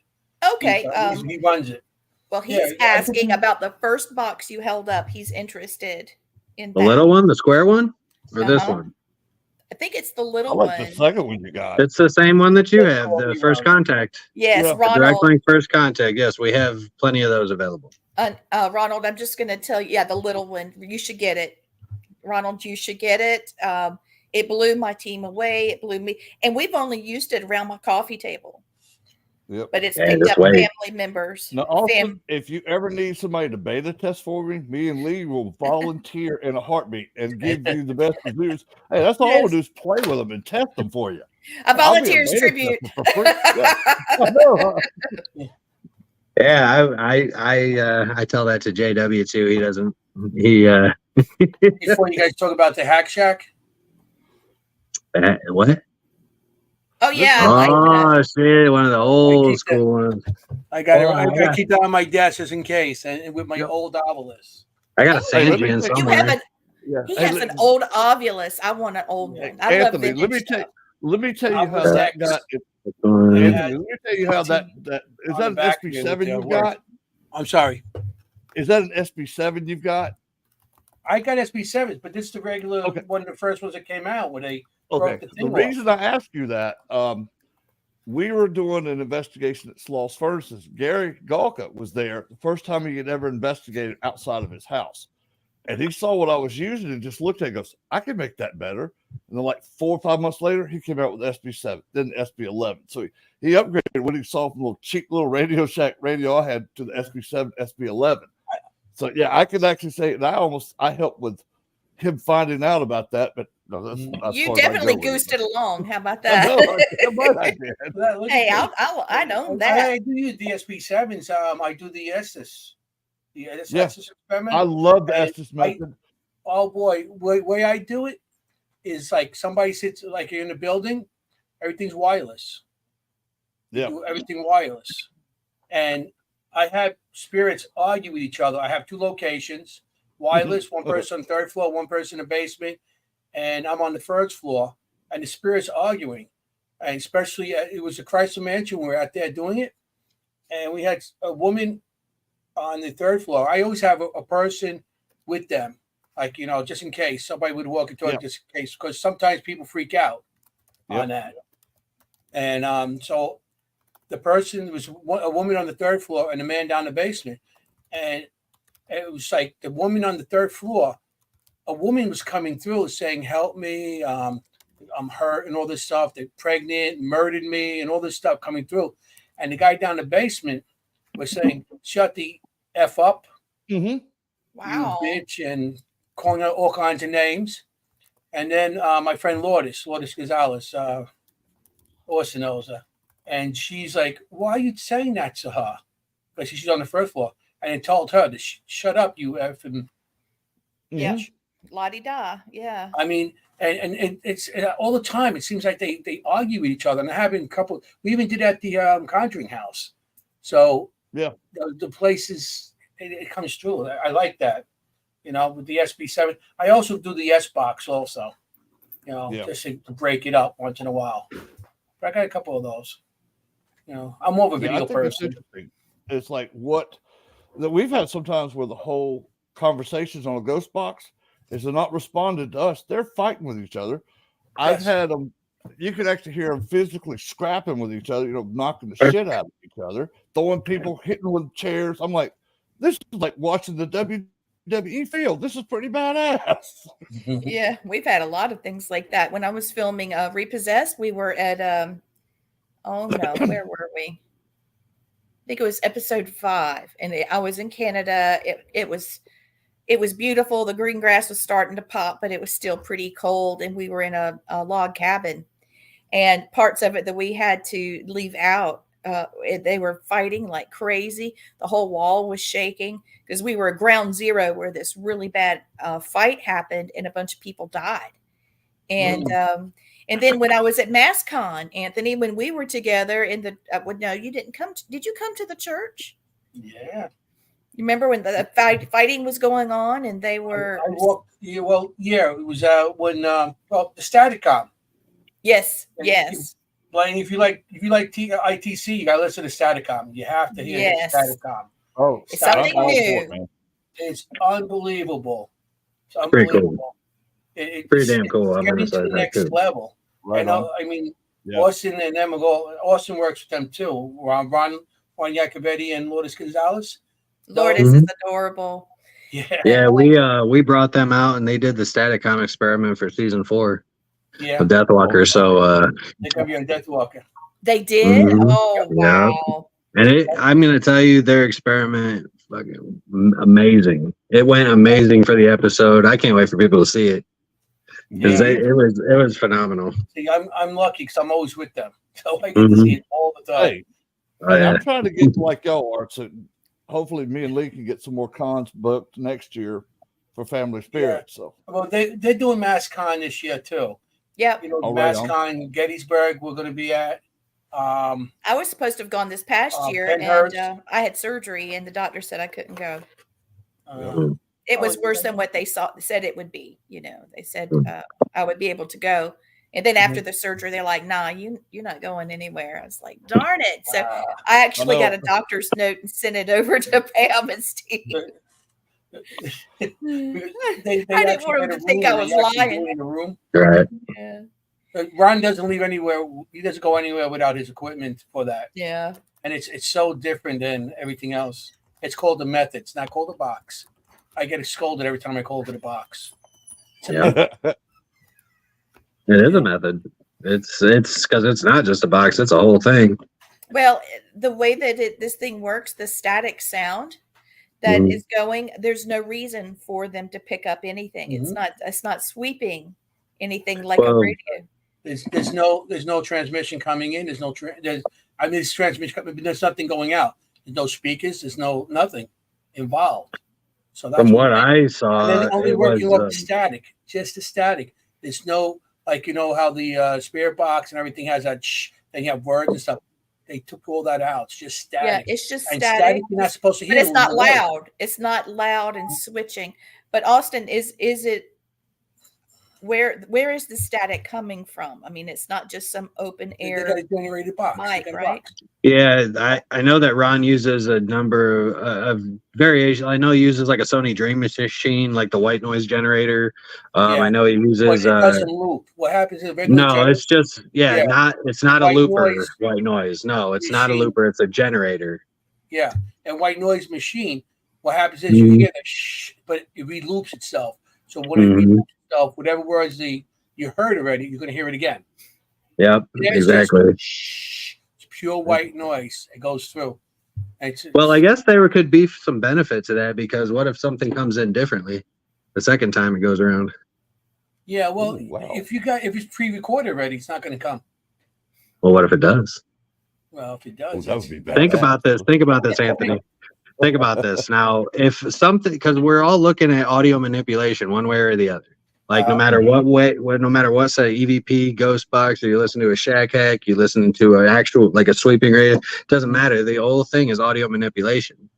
Okay. He runs it. Well, he's Yeah, I think asking about the first box you held up. He's interested in The that. little one, the square one, or this Uh-huh. one? I think it's the I little like one. the second one you got. It's the same one that you That's have, what the we first run. contact. Yes, Yeah. The direct Ronald. link first contact. Yes, we have plenty of those available. Ronald, I'm just going to tell you, yeah, the little one. You should get it, Ronald. You should get it. It blew my team away. It blew me, and we've only used it around my coffee table. Yep. But it's Yeah, picked just up wait. family members. Now, also, if you ever need somebody to beta test for me and Lee will volunteer in a heartbeat and give you the best reviews. Hey, that's all I want to do is play with them and test them for you. A volunteer's beta tribute. tester for free. Yeah. I know, huh? Yeah, I tell that to JW too. He doesn't. He Before you guys talk about the Hack Shack, what? Oh yeah, I like that. Oh shit! One of the old keep that. school ones. I got Oh, I yeah. keep that on my desk just in case, and with my Yep. old Ovilus. I got a Hey, let me Sanjian take- You somewhere. have an Yeah. he Hey, has an old Ovulus. I want an old one. I love Anthony, vintage let me stuff. let me tell you how Ovilus that X. got. Um, Anthony, let me tell you how that is On that the an back SB7 here with you've the got? I'm sorry, Is that an SB7 you've got? I got SB7s, but this is the regular Okay. one of the first ones that came out when they Okay. broke the The thing off. reason I asked you that, we were doing an investigation at Sloss Furnaces. Gary Galka was there the first time he had ever investigated outside of his house. And he saw what I was using and just looked at it and goes, I can make that better. And then like 4 or 5 months later, he came out with SB7, then SB11. So he upgraded what he saw from a little cheap little Radio Shack radio I had to the SB7, SB11. So yeah, I could actually say, and I helped with him finding out about that, but no, that's as You far as I definitely go with goosed it along. How about I know, that? I did. Look Hey, at I know this. that. I do use the SB7s. I do the Estes. The Estes Yeah. experiment. I love the And Estes method. Oh boy, way I do it is like somebody sits like you're in a building, everything's wireless. Yeah. Do everything wireless. And I have spirits argue with each other. I have 2 locations, wireless, one person on the 3rd floor, one person in the basement, and I'm on the 1st floor, and the spirits arguing. And especially it was a Chrysler Mansion, we were out there doing it, and we had a woman on the 3rd floor. I always have a person with them, like, just in case somebody would walk into it, just in case, because sometimes people freak out on that. And so the person was a woman on the 3rd floor and a man down the basement. And it was like the woman on the 3rd floor, a woman was coming through saying, help me, I'm hurt and all this stuff. They're pregnant, murdered me and all this stuff coming through. And the guy down the basement was saying, shut the F up, Wow. you bitch, and calling out all kinds of names. And then my friend Lourdes Gonzalez, Austin knows her. And she's like, why are you saying that to her? Because she's on the 1st floor. And it told her to shut up, you effing. Yeah. La-di-da. Yeah. I mean, and it's all the time. It seems like they argue with each other. And I have a couple. We even did at the Conjuring House. So Yeah. the place is, it comes through. I like that. With the SB7. I also do the S box also. Just to break it up once in a while. But I got a couple of those. I'm more of a video I think person. it's interesting. It's like what that we've had sometimes where the whole conversations on a ghost box is they're not responding to us. They're fighting with each other. I've Yes. had them, you can actually hear them physically scrapping with each other, knocking the shit out of each other, throwing people, hitting with chairs. I'm like, this is like watching the WWE field. This is pretty badass. Yeah, we've had a lot of things like that. When I was filming Repossessed, we were at oh no, where were we? I think it was episode 5, and I was in Canada. It was beautiful. The green grass was starting to pop, but it was still pretty cold, and we were in a log cabin, and parts of it that we had to leave out. They were fighting like crazy. The whole wall was shaking because we were at ground zero where this really bad fight happened and a bunch of people died. And then when I was at MassCon, Anthony, when we were together in the no, you didn't come. Did you come to the church? Yeah. You remember when the fighting was going on and they were? I walked, yeah, well, yeah, it was when the Staticom. Yes, yes. Blaine, if you like ITC, you gotta listen to Staticom. You have to hear Staticom. Oh, it's something new. It's unbelievable. It's Pretty unbelievable. cool. It's pretty damn cool. It's getting to the next level. Right. I mean, Austin and them Austin works with them too. Ron Iacovetti and Lourdes Gonzalez. Lourdes is adorable. Yeah, we brought them out and they did the Staticom experiment for season 4 of Deathwalker. So they're gonna be on Deathwalker. They did? Oh wow. And I'm gonna tell you, their experiment fucking amazing. It went amazing for the episode. I can't wait for people to see it. Because it was phenomenal. See, I'm lucky because I'm always with them, so I get to see it all the time. Hey, I'm trying to get like y'all are, so hopefully me and Lee can get some more cons booked next year for Family Spirit. Yeah. So, well, they're doing MassCon this year too. Yep. MassCon Gettysburg we're going to be at. I was supposed to have gone this past year, and I had surgery, and the doctor said I couldn't go. It was worse than what they said it would be. They said I would be able to go. And then after the surgery, they're like, nah, you're not going anywhere. I was like, darn it. So I actually got a doctor's note and sent it over to Pam and Steve. they I didn't want them to think I was lying. In the room. Right. Yeah. Ron doesn't leave anywhere. He doesn't go anywhere without his equipment for that. Yeah. And it's so different than everything else. It's called the method. It's not called a box. I get scolded every time I call it a box. Yeah. It is a method. It's because it's not just a box; it's a whole thing. Well, the way that this thing works, the static sound that is going, there's no reason for them to pick up anything. It's not sweeping anything like a radio. There's no transmission coming in. There's transmission coming, but there's nothing going out. There's no speakers. There's nothing involved. So that's from what I saw, and then only working off the static, just the static. There's no how the spirit box and everything has that then you have words and stuff. They took all that out. It's just static. Yeah, it's just and static. You're not supposed to hear. But it's not loud. It's not loud and switching. But Austin, is it where is the static coming from? I mean, it's not just some open air. They got a generated box. Mic, right? Yeah, I know that Ron uses a number of variations. I know he uses like a Sony Dream Machine, like the white noise generator. I know he uses. But it doesn't loop. What happens is it's just it's not a looper. Noise. White noise. No, it's not a looper. It's a generator. Yeah, and white noise machine. What happens is you hear the shh, but it reloops itself. So when it reloops itself, whatever words you heard already, you're going to hear it again. Yep, exactly. It's pure white noise. It goes through. Well, I guess there could be some benefit to that, because what if something comes in differently the second time it goes around? Yeah, well, if it's pre-recorded already, it's not going to come. Well, what if it does? Well, if it does, that would be bad. Think about this, Anthony. Think about this. Now, if something, because we're all looking at audio manipulation one way or the other. Like no matter what way, no matter what, say EVP, ghost box, or you listen to a shack hack, you listen to an actual, like a sweeping radio, doesn't matter. The whole thing is audio manipulation.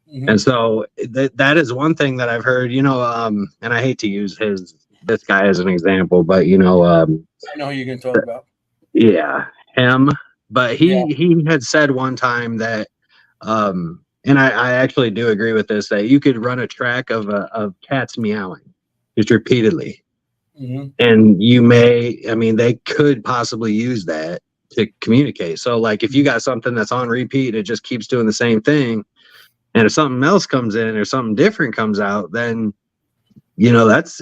And so that is one thing that I've heard, and I hate to use this guy as an example, but I know who you're going to talk about. Yeah, him. But he had said one time that and I actually do agree with this, that you could run a track of cats meowing just repeatedly. Mm-hmm. And they could possibly use that to communicate. So like if you got something that's on repeat and it just keeps doing the same thing, and if something else comes in or something different comes out, then that's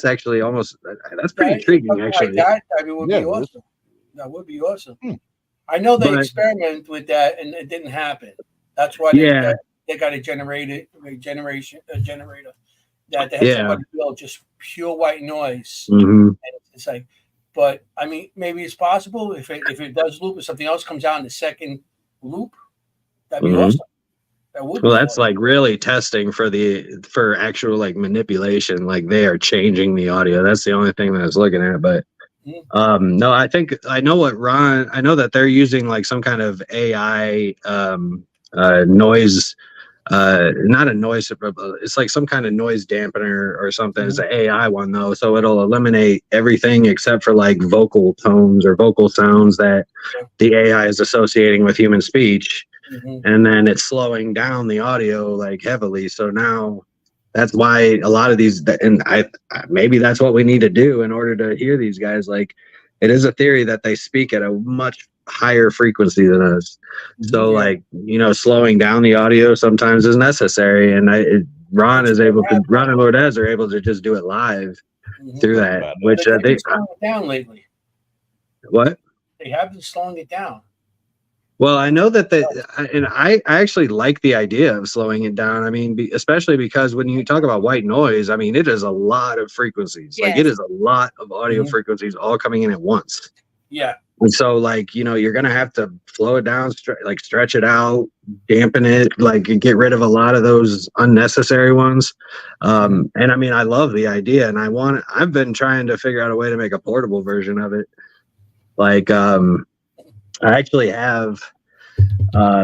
actually that's pretty intriguing, actually. Like that would be awesome. That would be awesome. I know they experimented with that and it didn't happen. That's why they got a generator that they had somebody build just pure white noise. Mm-hmm. And it's like, but I mean, maybe it's possible if it does loop, if something else comes out in the second loop, that'd be awesome. That would well, that's awesome. Like really testing for actual like manipulation. Like they are changing the audio. That's the only thing that I was looking at. But no, I think I know that they're using like some kind of AI noise. Not a noise, it's like some kind of noise dampener or something. It's an AI one though, so it'll eliminate everything except for like vocal tones or vocal sounds that the AI is associating with human speech, and then it's slowing down the audio like heavily. So now that's why a lot of these, and maybe that's what we need to do in order to hear these guys. Like it is a theory that they speak at a much higher frequency than us. So like, slowing down the audio sometimes is necessary. And Ron and Lourdes are able to just do it live through that, which they've been slowing it down lately. What? They have been slowing it down. Well, I know that and I actually like the idea of slowing it down. I mean, especially because when you talk about white noise, I mean, it is a lot of frequencies. Yes. Like it is a lot of audio frequencies all coming in at once. Yeah. And so like, you're going to have to slow it down, stretch it out, dampen it, like get rid of a lot of those unnecessary ones. And I mean, I love the idea and I've been trying to figure out a way to make a portable version of it. Like, I actually have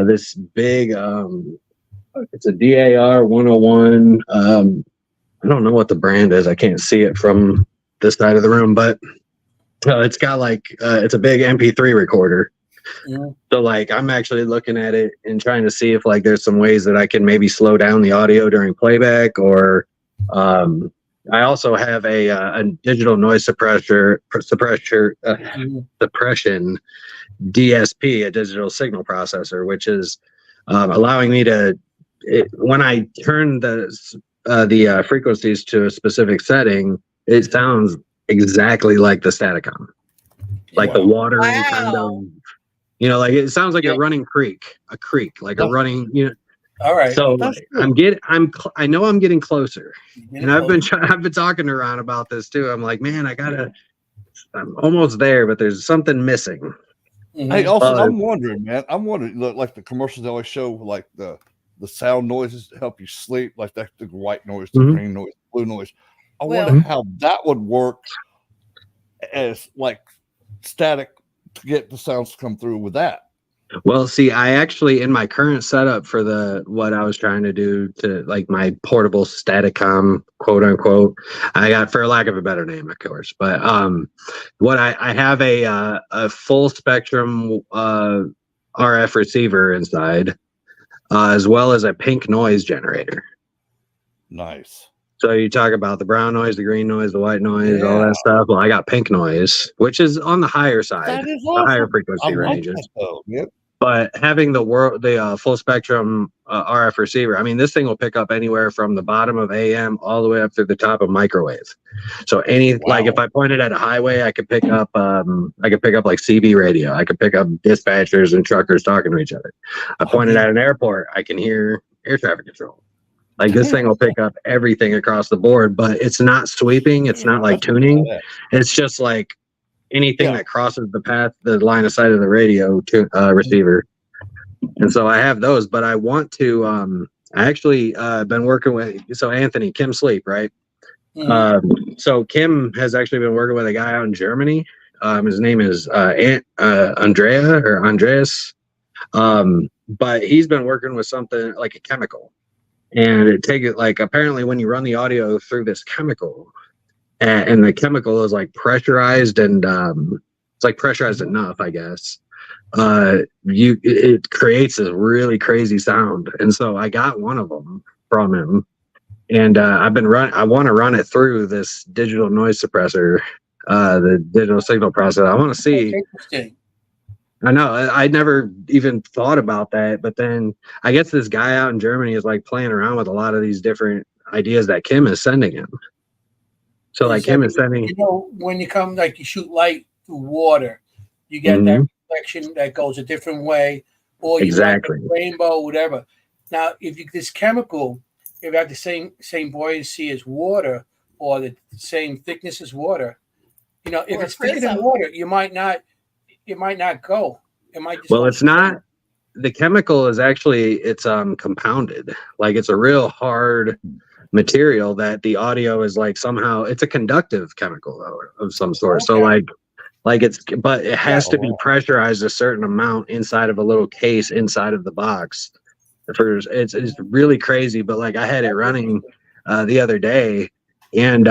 this big, it's a DAR 101. I don't know what the brand is. I can't see it from this side of the room, but it's got like, it's a big MP3 recorder. So like, I'm actually looking at it and trying to see if like there's some ways that I can maybe slow down the audio during playback, or I also have a digital noise suppression DSP, a digital signal processor, which is allowing me to, when I turn the frequencies to a specific setting, it sounds exactly like the Staticom, like the watering kind of, like it sounds like a running creek, like a running, All right. So I know I'm getting closer, and I've been talking to Ron about this too. I'm like, man, I'm almost there, but there's something missing. Hey, also, I'm wondering, like the commercials they always show, like the sound noises to help you sleep, like that, the white noise, the green noise, blue noise. I wonder how that would work as like static to get the sounds to come through with that. Well, see, I actually, in my current setup for what I was trying to do to like my portable Staticom, quote unquote, I got, for lack of a better name, of course, but what I have a full spectrum RF receiver inside, as well as a pink noise generator. Nice. So you talk about the brown noise, the green noise, the white noise, all that stuff. Well, I got pink noise, which is on the higher side, the higher frequency ranges. Yep. But having the full spectrum RF receiver, I mean, this thing will pick up anywhere from the bottom of AM all the way up through the top of microwave. So like if I pointed at a highway, I could pick up like CB radio. I could pick up dispatchers and truckers talking to each other. I pointed at an airport, I can hear air traffic control. Like this thing will pick up everything across the board, but it's not sweeping. It's not like tuning. It's just like anything that crosses the line of sight of the radio receiver. And so I have those, but I want to, I actually been working with, so Anthony, Kim Sleep, right? So Kim has actually been working with a guy out in Germany. His name is Andreas. But he's been working with something like a chemical. And apparently when you run the audio through this chemical, and the chemical is like pressurized and it's like pressurized enough, I guess, it creates a really crazy sound. And so I got one of them from him, and I want to run it through this digital noise suppressor, the digital signal processor. I want to see. Interesting. I know I never even thought about that, but then I guess this guy out in Germany is like playing around with a lot of these different ideas that Kim is sending him. So like Kim is sending, when you come, like you shoot light through water, you get that reflection that goes a different way, or you like a rainbow, whatever. Now, if this chemical, if you have the same buoyancy as water or the same thickness as water, if it's thicker than water, it might not go. It might just it's not. The chemical is actually compounded. Like it's a real hard material that the audio is like somehow it's a conductive chemical of some sort. So but it has to be pressurized a certain amount inside of a little case inside of the box. It's really crazy, but like I had it running the other day, and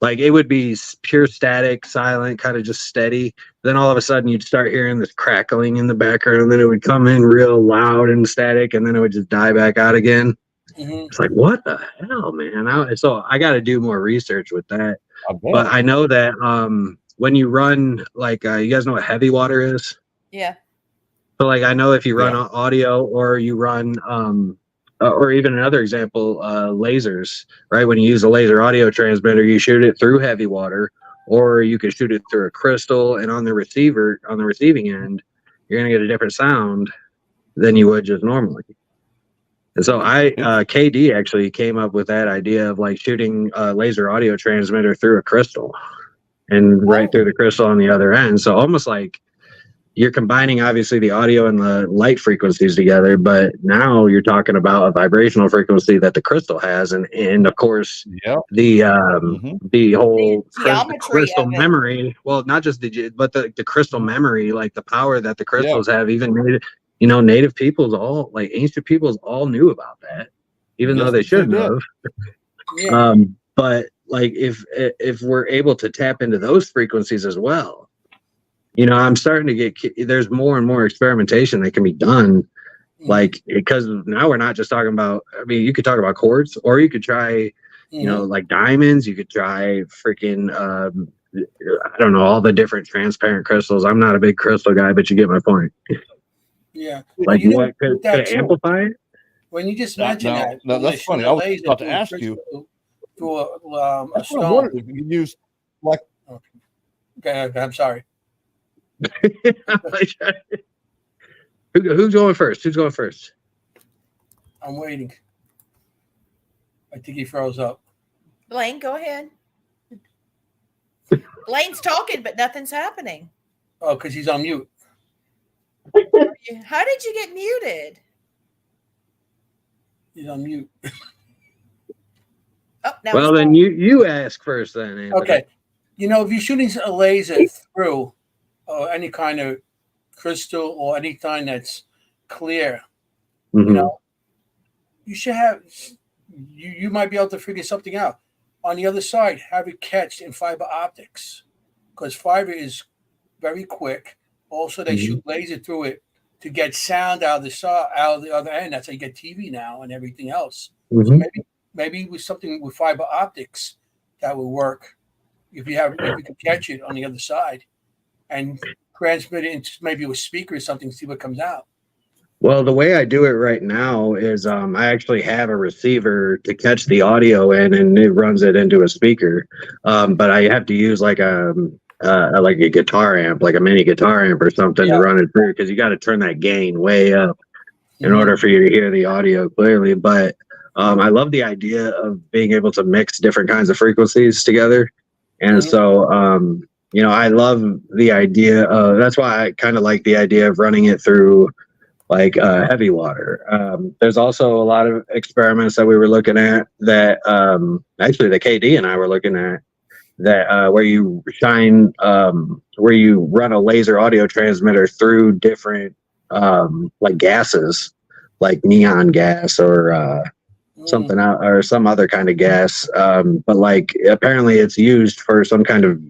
like it would be pure static, silent, kind of just steady. Then all of a sudden you'd start hearing this crackling in the background, and then it would come in real loud and static, and then it would just die back out again. It's like, what the hell, man? So I got to do more research with that. But I know that when you run, like, you guys know what heavy water is? Yeah. So, like, I know if you run audio or you run, or even another example, lasers, right? When you use a laser audio transmitter, you shoot it through heavy water, or you can shoot it through a crystal, and on the receiving end, you're going to get a different sound than you would just normally. And so KD actually came up with that idea of like shooting a laser audio transmitter through a crystal and right through the crystal on the other end. So almost like you're combining obviously the audio and the light frequencies together, but now you're talking about a vibrational frequency that the crystal has. And of course, the whole crystal memory, well, not just but the crystal memory, like the power that the crystals have, even made native peoples, all like ancient peoples all knew about that, even though they shouldn't have. But like if we're able to tap into those frequencies as well, I'm starting to there's more and more experimentation that can be done. Like, because now we're not just talking about, I mean, you could talk about quartz, or you could try, like diamonds, you could try freaking, I don't know, all the different transparent crystals. I'm not a big crystal guy, but you get my point. Yeah. Like, what could it amplify it? When you just mentioned that. No, that's funny. I was about to ask you. Through a stone. You use like. Okay, I'm sorry. Who's going first? Who's going first? I'm waiting. I think he froze up. Blaine, go ahead. Blaine's talking, but nothing's happening. Oh, because he's on mute. How did you get muted? He's on mute. Well, then you ask first, then. Anthony. Okay. If you're shooting a laser through any kind of crystal or anything that's clear, you should have. You might be able to figure something out. On the other side, have it catch in fiber optics, because fiber is very quick. Also, they shoot laser through it to get sound out of the other end. That's how you get TV now and everything else. So maybe with something with fiber optics that would work if you can catch it on the other side and transmit it into maybe a speaker or something, see what comes out. Well, the way I do it right now is I actually have a receiver to catch the audio in, and it runs it into a speaker. But I have to use like a guitar amp, like a mini guitar amp or something to run it through, because you got to turn that gain way up in order for you to hear the audio clearly. But I love the idea of being able to mix different kinds of frequencies together. And so, I love the idea of, that's why I kind of like the idea of running it through like heavy water. There's also a lot of experiments that we were looking at that actually the KD and I were looking at, that where you run a laser audio transmitter through different like gases, like neon gas or something out, or some other kind of gas. But like apparently it's used for some kind of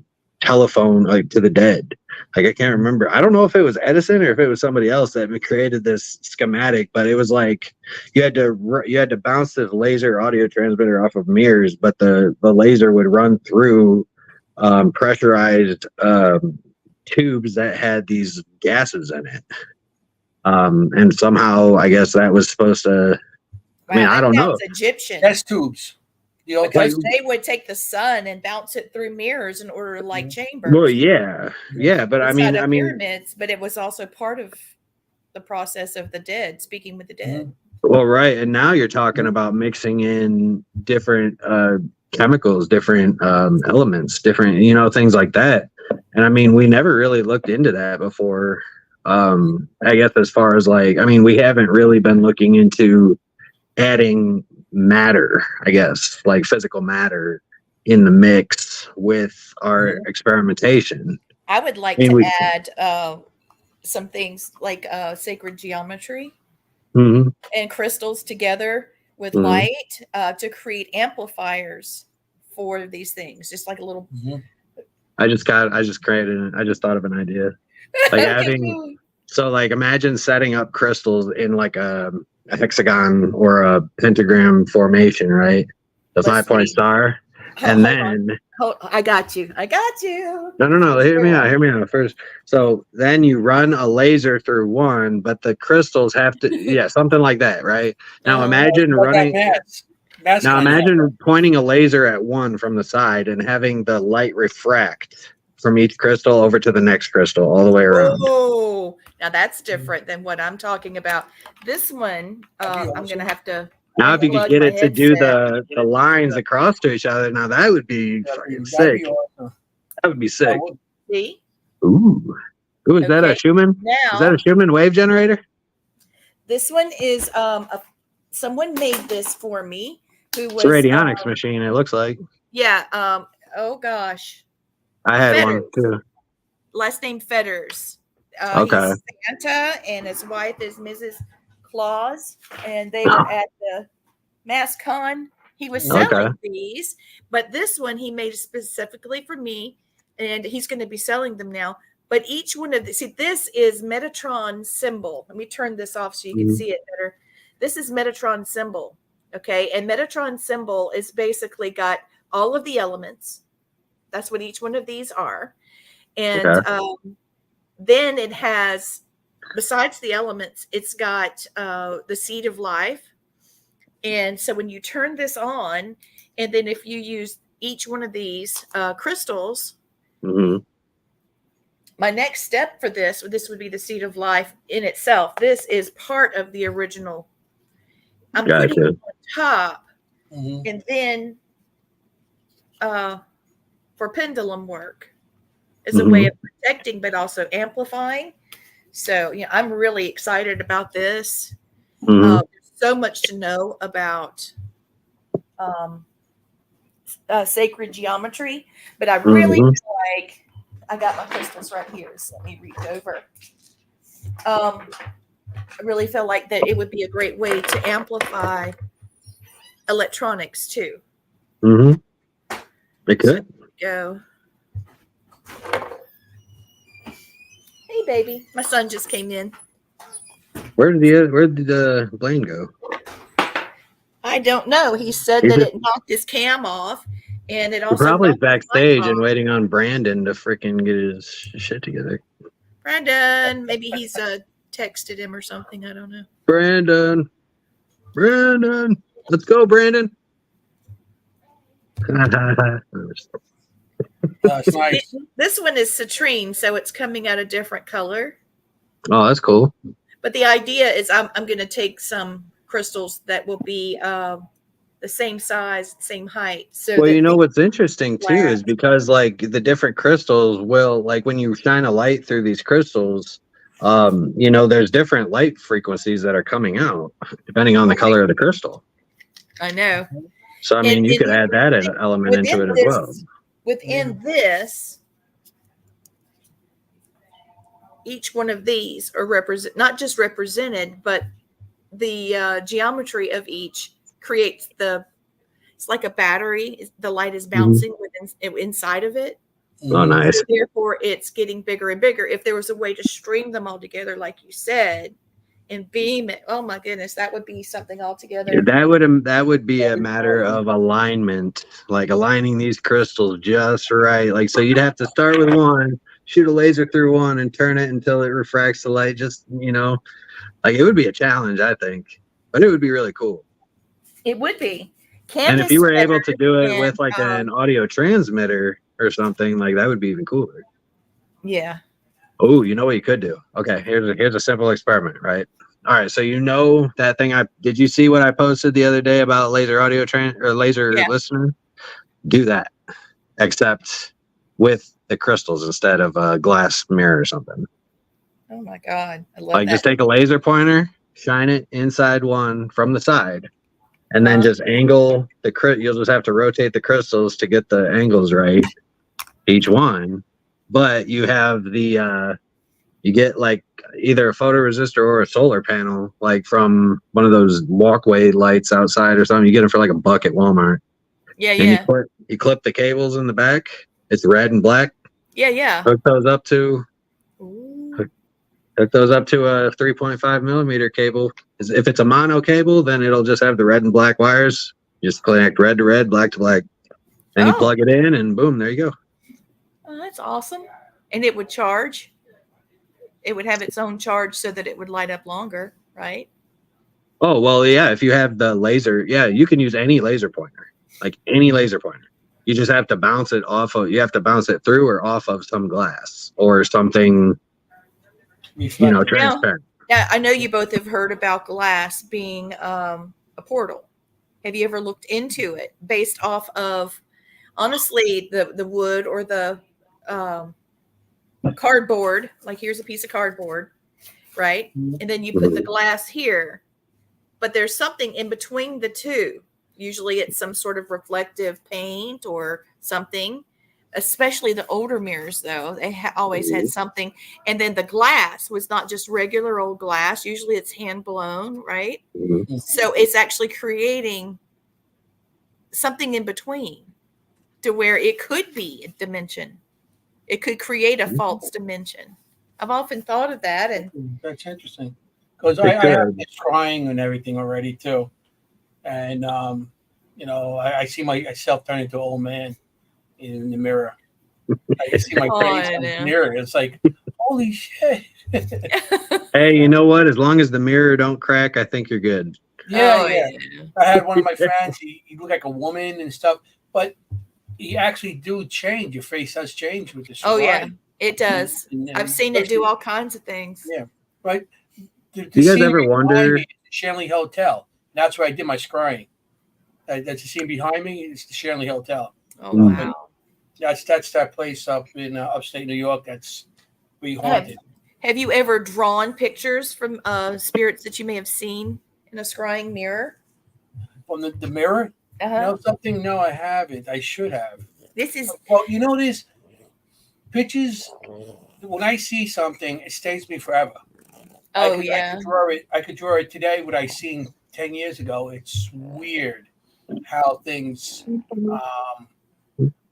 telephone, like to the dead. like I can't remember. I don't know if it was Edison or if it was somebody else that created this schematic, but it was like you had to bounce this laser audio transmitter off of mirrors, but the laser would run through pressurized tubes that had these gases in it. And somehow I guess that was supposed to. I mean, I don't know. Egyptian Test tubes. Because they would take the sun and bounce it through mirrors in order like chambers. Well, yeah, but I mean, pyramids, but it was also part of the process of the dead, speaking with the dead. Well, right, and now you're talking about mixing in different chemicals, different elements, different, things like that. And I mean, we never really looked into that before. I guess as far as we haven't really been looking into adding matter, I guess, like physical matter in the mix with our experimentation. I would like to add some things like sacred geometry and crystals together with light to create amplifiers for these things, just like a little. I just thought of an idea, like having. So imagine setting up crystals in like a hexagon or a pentagram formation, right? The 5-point star. And then I got you. No. Hear me out first. So then you run a laser through one, but the crystals have to, something like that, right? Now imagine pointing a laser at one from the side and having the light refract from each crystal over to the next crystal all the way around. Oh, now that's different than what I'm talking about. This one, I'm going to have to. Now, if you could get it to do the lines across to each other, now that would be fucking sick. That would be sick. See? Ooh, is that a Schumann? Is that a Schumann wave generator? This one is someone made this for me. It's a radionics machine, it looks like. Yeah. Oh gosh. I had one too. Last name Fetters. Okay. He's Santa and his wife is Mrs. Claus, and they were at the MassCon. He was selling these, but this one he made specifically for me, and he's going to be selling them now. But each one of these, see, this is Metatron symbol. Let me turn this off so you can see it better. This is Metatron symbol, okay? And Metatron symbol is basically got all of the elements. That's what each one of these are. And then it has, besides the elements, it's got the seed of life. And so when you turn this on, and then if you use each one of these crystals, my next step for this would be the seed of life in itself. This is part of the original. I'm putting it on top, and then for pendulum work is a way of protecting, but also amplifying. So, I'm really excited about this. There's so much to know about sacred geometry, but I really feel like I got my crystals right here. So let me reach over. I really feel like that it would be a great way to amplify electronics too. It could. Go. Hey, baby. My son just came in. Where did the Blaine go? I don't know. He said that it knocked his cam off, and it also probably backstage and waiting on Brandon to freaking get his shit together. Brandon, maybe he's texted him or something. I don't know. Brandon, let's go, Brandon. That's nice. This one is citrine, so it's coming out a different color. Oh, that's cool. But the idea is I'm going to take some crystals that will be the same size, same height. So well, what's interesting too is because the different crystals will, when you shine a light through these crystals, there's different light frequencies that are coming out depending on the color of the crystal. I know. So I mean, you could add that element into it as well. Within this, each one of these are not just represented, but the geometry of each creates it's like a battery. The light is bouncing inside of it. Oh, nice. So therefore, it's getting bigger and bigger. If there was a way to string them all together, like you said, and beam it, oh my goodness, that would be something altogether. That would be a matter of alignment, like aligning these crystals just right. Like, so you'd have to start with one, shoot a laser through one, and turn it until it refracts the light. Just, like, it would be a challenge, I think, but it would be really cool. It would be. And if you were able to do it with like an audio transmitter or something, like that would be even cooler. Yeah. Oh, you know what you could do? Okay, here's a simple experiment, right? All right, so that thing did you see what I posted the other day about laser audio laser listener? Do that, except with the crystals instead of a glass mirror or something. Oh my God, I love that. Just take a laser pointer, shine it inside one from the side, and then just angle you'll just have to rotate the crystals to get the angles right, each one. But you have you get like either a photoresistor or a solar panel, like from one of those walkway lights outside or something. You get them for like $1 at Walmart. Yeah, and you clip the cables in the back. It's red and black. Yeah. Hook those up to a 3.5 millimeter cable. If it's a mono cable, then it'll just have the red and black wires. Just connect red to red, black to black. Then you plug it in, and boom, there you go. Oh, that's awesome. And it would charge. It would have its own charge so that it would light up longer, right? Oh, well, yeah. If you have the laser, you can use any laser pointer, like any laser pointer. You just have to bounce it you have to bounce it through or off of some glass or something, transparent. Yeah, I know you both have heard about glass being a portal. Have you ever looked into it based off of, honestly, the wood or the cardboard? Like, here's a piece of cardboard, right? And then you put the glass here, but there's something in between the two. Usually it's some sort of reflective paint or something. Especially the older mirrors, though, they always had something. And then the glass was not just regular old glass. Usually it's hand blown, right? So it's actually creating something in between to where it could be a dimension. It could create a false dimension. I've often thought of that. And that's interesting, because I have been trying and everything already too. And, I see myself turn into an old man in the mirror. I see my face in the mirror. It's like, holy shit. Hey, you know what? As long as the mirror don't crack, I think you're good. Yeah. I had one of my friends. He looked like a woman and stuff, but you actually do change. Your face does change with this. Oh, yeah, it does. I've seen it do all kinds of things. Yeah, right. Do you guys ever wonder? Shanley Hotel. That's where I did my scrying. That's the scene behind me. It's the Shanley Hotel. Oh, wow. That's that place up in upstate New York. That's pretty haunted. Have you ever drawn pictures from spirits that you may have seen in a scrying mirror? From the mirror? No, something. No, I haven't. I should have. This is these pictures. When I see something, it stays with me forever. I could draw it today. What I seen 10 years ago. It's weird how things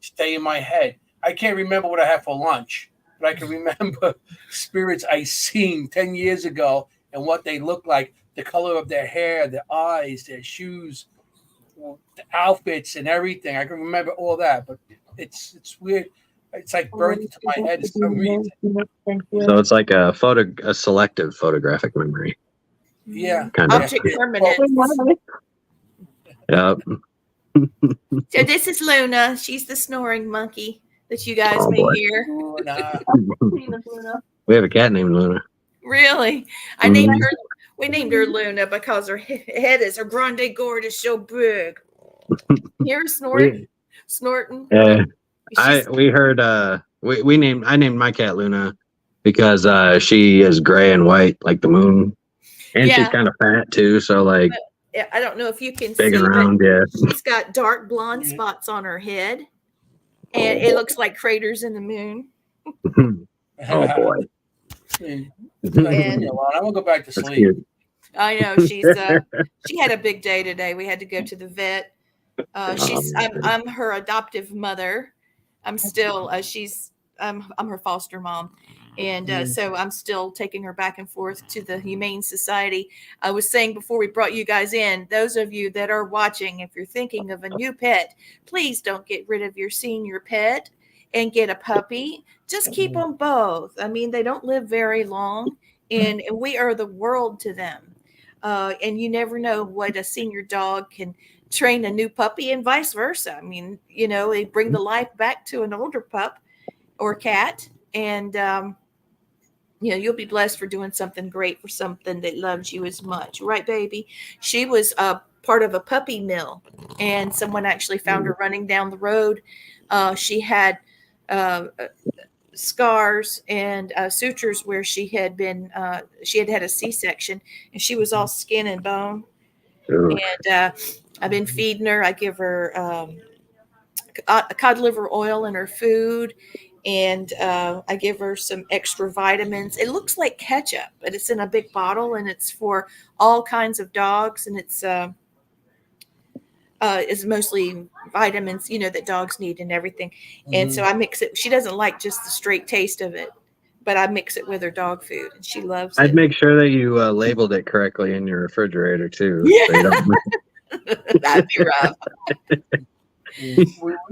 stay in my head. I can't remember what I had for lunch, but I can remember spirits I seen 10 years ago and what they look like, the color of their hair, their eyes, their shoes, the outfits and everything. I can remember all that, but it's weird. It's like burned into my head for some reason. So it's like a selective photographic memory. Yeah. Object permanence. Yep. So this is Luna. She's the snoring monkey that you guys may hear. We have a cat named Luna. Really? We named her Luna because her head is, her grande gourd is so big. Hear her snorting? Yeah. I named my cat Luna because she is gray and white like the moon. And she's kind of fat too, so like I don't know if you can big see, around, she's got dark blonde spots on her head, and it looks like craters in the moon. Oh boy! I'm gonna go back to sleep. I know she had a big day today. We had to go to the vet. I'm her adoptive mother. I'm still I'm her foster mom, and so I'm still taking her back and forth to the Humane Society. I was saying before we brought you guys in, those of you that are watching, if you're thinking of a new pet, please don't get rid of your senior pet and get a puppy. Just keep them both. I mean, they don't live very long, and we are the world to them. And you never know what a senior dog can train a new puppy and vice versa. I mean, they bring the life back to an older pup or cat, and you'll be blessed for doing something great for something that loves you as much, right, baby? She was part of a puppy mill, and someone actually found her running down the road. She had scars and sutures where she had had a C-section, and she was all skin and bone. And I've been feeding her. I give her cod liver oil in her food, and I give her some extra vitamins. It looks like ketchup, but it's in a big bottle, and it's for all kinds of dogs, and it's mostly vitamins, that dogs need and everything. And so I mix it. She doesn't like just the straight taste of it, but I mix it with her dog food, and she loves it. I'd make sure that you labeled it correctly in your refrigerator too. Yeah. So you don't... That'd be rough.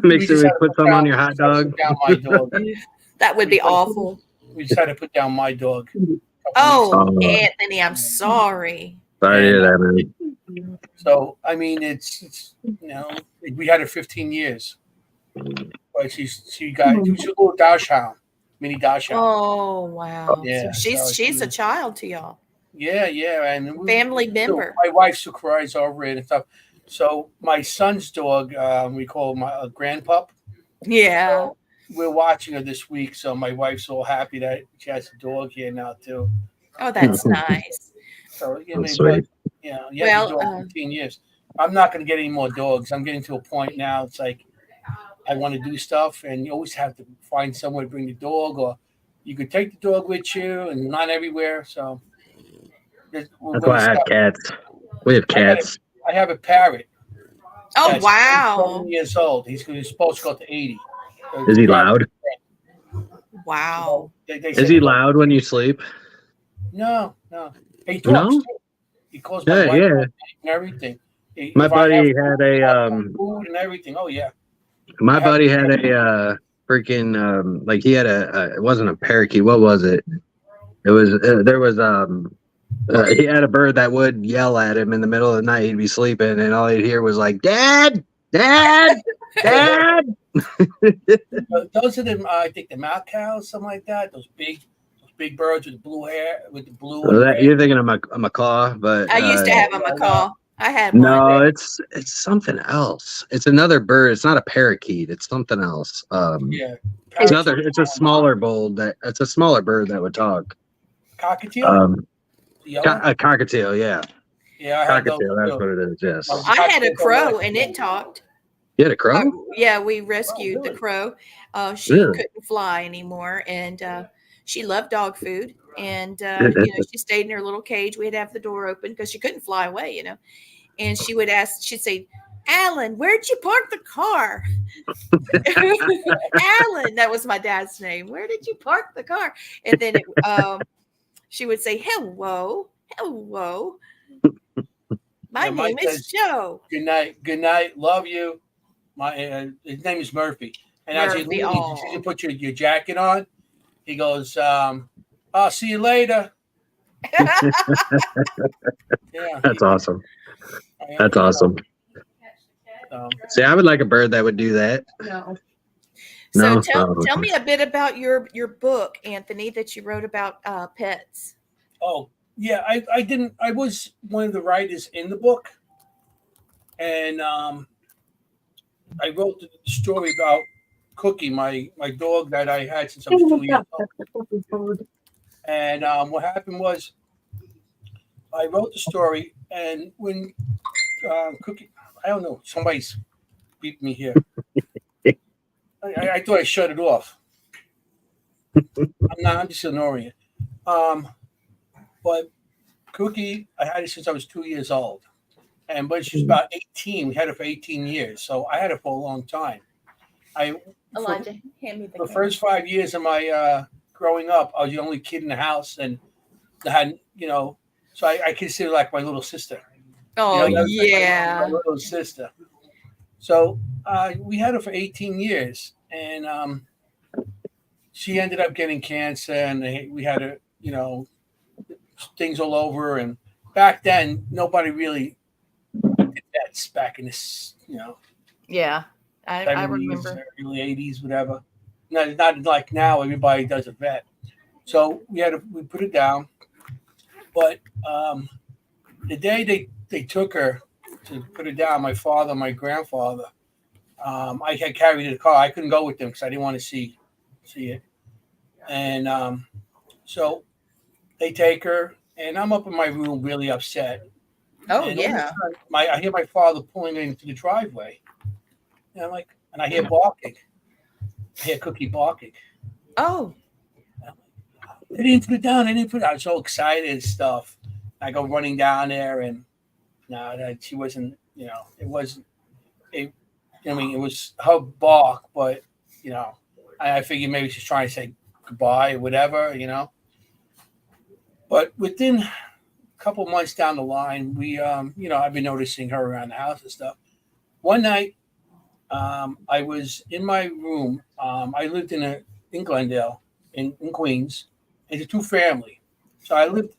Make sure we put some on your hot dog. Down my dog. That would be awful. We just had to put down my dog. Oh, Anthony, I'm sorry. Sorry to hear that, man. So I mean, it's we had her 15 years, but she was a little dachshund, mini dachshund. Oh wow! Yeah, so she's a child to y'all. Yeah, and Family member. My wife supervised over it and stuff. So my son's dog, we call him a grandpup. Yeah. So we're watching her this week, so my wife's all happy that she has a dog here now too. Oh, that's nice. So Sweet. dog 15 years. I'm not going to get any more dogs. I'm getting to a point now. It's like I want to do stuff, and you always have to find somewhere to bring the dog, or you could take the dog with you, and not everywhere. So that's why I have cats. We have cats. I have a parrot. Oh wow! 7 years old. He's supposed to go to 80. Is he loud? Wow. Is he loud when you sleep? No. He talks. No? He calls my wife yeah. and everything. My buddy had a food and everything. Oh yeah. My buddy had a freaking like he had it wasn't a parakeet. What was it? It was he had a bird that would yell at him in the middle of the night. He'd be sleeping, and all he'd hear was like, "Dad, Dad, Dad." Those are the I think the mouth cows, something like that. Those big birds with blue hair, with the blue. You're thinking of a macaw, but I used to have a macaw. I had no, it's something else. It's another bird. It's not a parakeet. It's something else. Yeah, it's a smaller bird that would talk. Cockatiel. A cockatiel, yeah. Yeah, I had cockatiel. That's what it is. Yes. I had a crow, and it talked. You had a crow? Yeah, we rescued the crow. She couldn't fly anymore, and she loved dog food. And she stayed in her little cage. We'd have the door open because she couldn't fly away, And she would she'd say, "Alan, where'd you park the car?" Alan, that was my dad's name. "Where did you park the car?" And then she would say, "Hello, hello. My name is Joe. Good night, love you." His name is Murphy. And as he leaves, you put your jacket on. He goes, "I'll see you later." Yeah, that's awesome. That's awesome. See, I would like a bird that would do that. No. So tell me a bit about your book, Anthony, that you wrote about pets. Oh, yeah, I didn't. I was one of the writers in the book, and I wrote the story about Cookie, my dog that I had since I was 2 years old. And what happened was, I wrote the story, and when Cookie, I don't know, somebody's beeped me here. I thought I shut it off. I'm just ignoring it. But Cookie, I had it since I was 2 years old. And when she was about 18, we had her for 18 years. So I had her for a long time. I Elijah, hand me the the camera. first 5 years of my growing up, I was the only kid in the house, and I had, so I consider like my little sister. Oh, That was like yeah. my little sister. So we had her for 18 years, and she ended up getting cancer, and we had her, things all over. And back then, nobody really did vets back in this, Yeah. I 70s, remember. early 80s, whatever. Not like now, everybody does a vet. So we put it down. But the day they took her to put it down, my father, my grandfather, I had carried the car. I couldn't go with them because I didn't want to see it. And so they take her, and I'm up in my room really upset. Oh, And all of a yeah. sudden, I hear my father pulling into the driveway. And I'm like, and I hear barking. I hear Cookie barking. Oh. They didn't put it down. They didn't put it. I was so excited and stuff. I go running down there, and no, she wasn't. It wasn't. It was her bark, but I figured maybe she's trying to say goodbye or whatever. But within a couple months down the line, we, I've been noticing her around the house and stuff. One night, I was in my room. I lived in Glendale, in Queens. It's a two-family, so I lived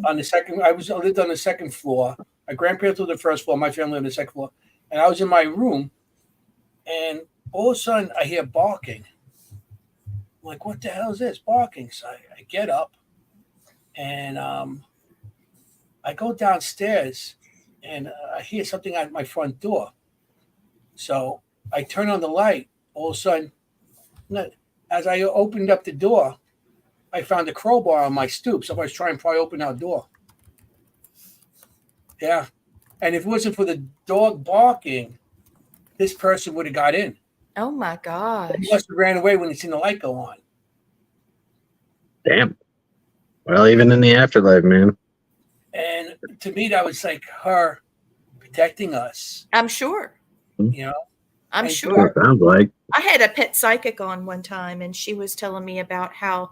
on the second. I lived on the second floor. My grandparents lived on the first floor. My family lived on the second floor, and I was in my room. And all of a sudden, I hear barking. I'm like, what the hell is this barking? So I get up, and I go downstairs, and I hear something at my front door. So I turn on the light. All of a sudden, as I opened up the door, I found a crowbar on my stoop. Somebody's trying to pry open our door. Yeah. And if it wasn't for the dog barking, this person would have got in. Oh, my gosh. He must have ran away when he seen the light go on. Damn. Well, even in the afterlife, man. And to me, that was like her protecting us. I'm sure. I'm And sure. It sounds like. I had a pet psychic on one time, and she was telling me about how,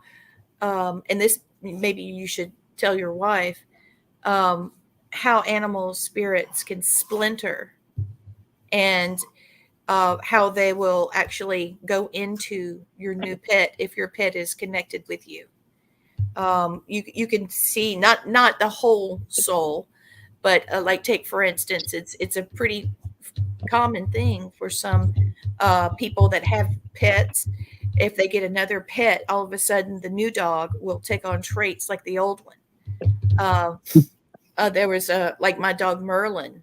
and this maybe you should tell your wife, how animal spirits can splinter, and how they will actually go into your new pet if your pet is connected with you. You can see not the whole soul, but like take for instance, it's a pretty common thing for some people that have pets. If they get another pet, all of a sudden the new dog will take on traits like the old one. There was like my dog Merlin.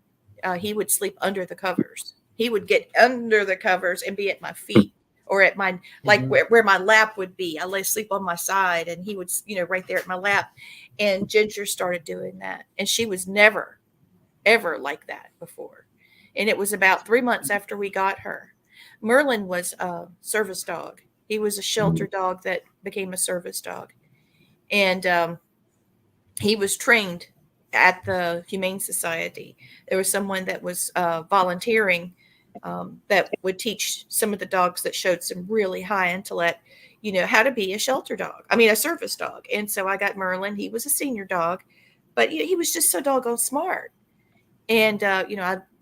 He would sleep under the covers. He would get under the covers and be at my feet or at my where my lap would be. I lay sleep on my side, and he would right there at my lap. And Ginger started doing that, and she was never ever like that before. And it was about 3 months after we got her. Merlin was a service dog. He was a shelter dog that became a service dog. And he was trained at the Humane Society. There was someone that was volunteering that would teach some of the dogs that showed some really high intellect, how to be a shelter dog. I mean, a service dog. And so I got Merlin. He was a senior dog, but he was just so doggone smart. And,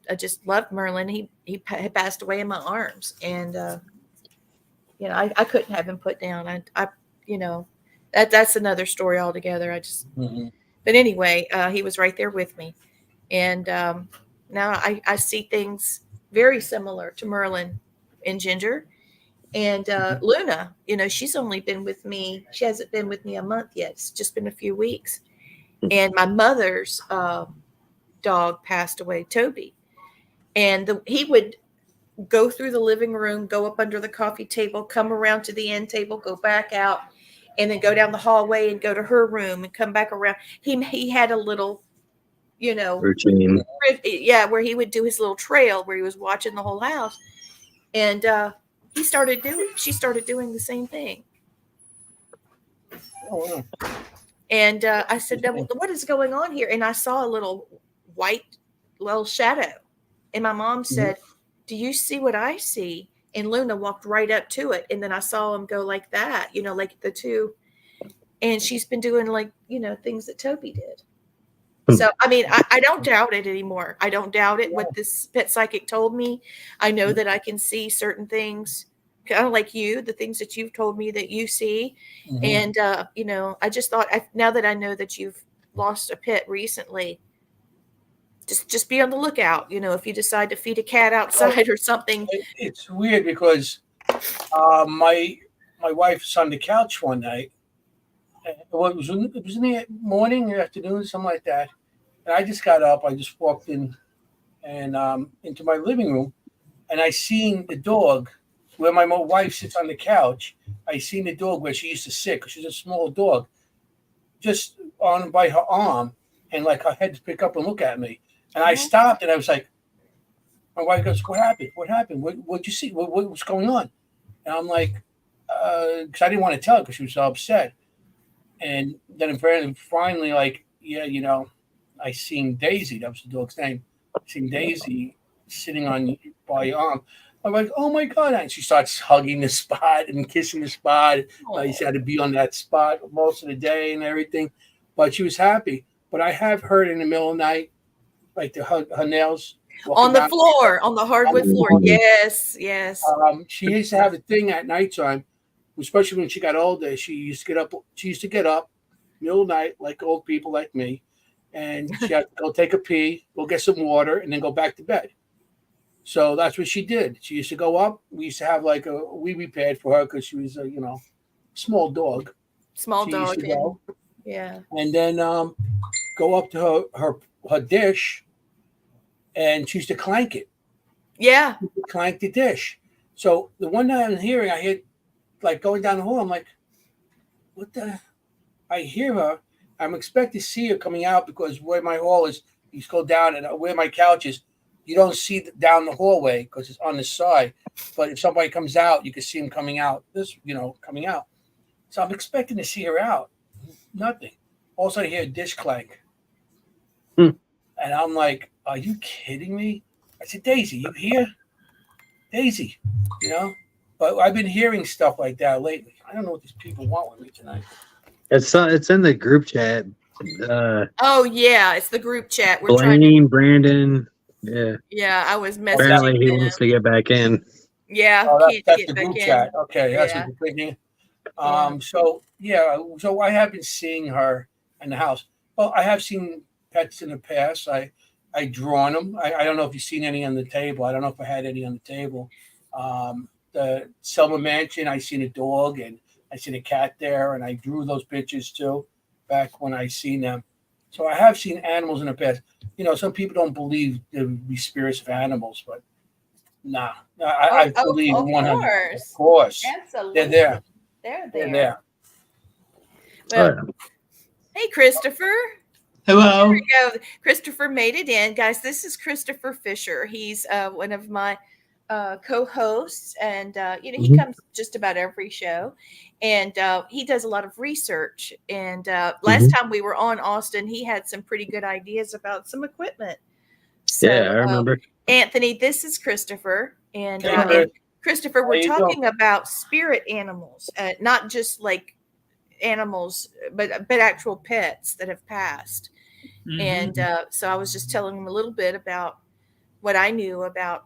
I just loved Merlin. He had passed away in my arms, and I couldn't have him put down. That's another story altogether. But anyway, he was right there with me, and now I see things very similar to Merlin and Ginger, and Luna. She's only been with me. She hasn't been with me a month yet. It's just been a few weeks, and my mother's dog passed away, Toby. And he would go through the living room, go up under the coffee table, come around to the end table, go back out, and then go down the hallway and go to her room and come back around. He had a little, routine. Yeah, where he would do his little trail where he was watching the whole house. And she started doing the same thing. Oh, And I said, what is going on here? And I saw a little white shadow. And my mom said, do you see what I see? and Luna walked right up to it. And then I saw him go like that, like the two. And she's been doing like, things that Toby did. So, I mean, I don't doubt it anymore. I don't doubt it. What this pet psychic told me, I know that I can see certain things, kind of like you, the things that you've told me that you see. And, I just thought, now that I know that you've lost a pet recently, just be on the lookout, if you decide to feed a cat outside or something. It's weird because my wife's on the couch one night. Well, it was in the morning or afternoon, something like that. And I just got up. I just walked in and into my living room, and I seen the dog where my wife sits on the couch. I seen the dog where she used to sit because she's a small dog, just on by her arm, and like her head to pick up and look at me. And I stopped, and I was like, my wife goes, "What happened? What happened? What'd you see? What's going on?" And I'm like, because I didn't want to tell her because she was so upset. And then finally, like, yeah, I seen Daisy. That was the dog's name. I seen Daisy sitting by your arm. I'm like, oh my God. And she starts hugging the spot and kissing the spot. She had to be on that spot most of the day and everything. But she was happy. But I have heard in the middle of the night, like her nails. On the floor, on the hardwood floor. Yes. She used to have a thing at nighttime, especially when she got older. She used to get up middle of the night, like old people like me, and she had to go take a pee, go get some water, and then go back to bed. So that's what she did. She used to go up. We used to have like a wee pad for her because she was a small dog. Yeah. And then go up to her dish, and she used to clank it. Yeah. Clank the dish. So the one night I hear like going down the hall. I'm like, what the? I hear her. I'm expecting to see her coming out because where my hall is, you go down, and where my couch is, you don't see down the hallway because it's on the side. But if somebody comes out, you can see them coming out. Coming out. So I'm expecting to see her out. Nothing. Also, I hear a dish clank, and I'm like, "Are you kidding me?" I said, "Daisy, you here? Daisy, But I've been hearing stuff like that lately. I don't know what these people want with me tonight. It's in the group chat. Oh yeah, it's the group chat. We're Blaine, Brandon. Yeah. Yeah, I was messaging. Apparently, he wants to get back in. Yeah, that's the group chat. Okay, that's what you're thinking. So I have been seeing her in the house. Well, I have seen pets in the past. I drawn them. I don't know if you've seen any on the table. I don't know if I had any on the table. The Selma Mansion, I seen a dog and I seen a cat there, and I drew those pictures too back when I seen them. So I have seen animals in the past. Some people don't believe there would be spirits of animals, but nah, I believe 100%. Of course, absolutely, they're there. They're there. Well, hey, Christopher. Hello. Here we go. Christopher made it in, guys. This is Christopher Fisher. He's one of my co-hosts, and he comes just about every show, and he does a lot of research. And last time we were on, Austin, he had some pretty good ideas about some equipment. So, yeah, I remember. Anthony, this is Christopher, and Christopher, we're talking about spirit animals, not just like animals, but actual pets that have passed. And so I was just telling him a little bit about what I knew about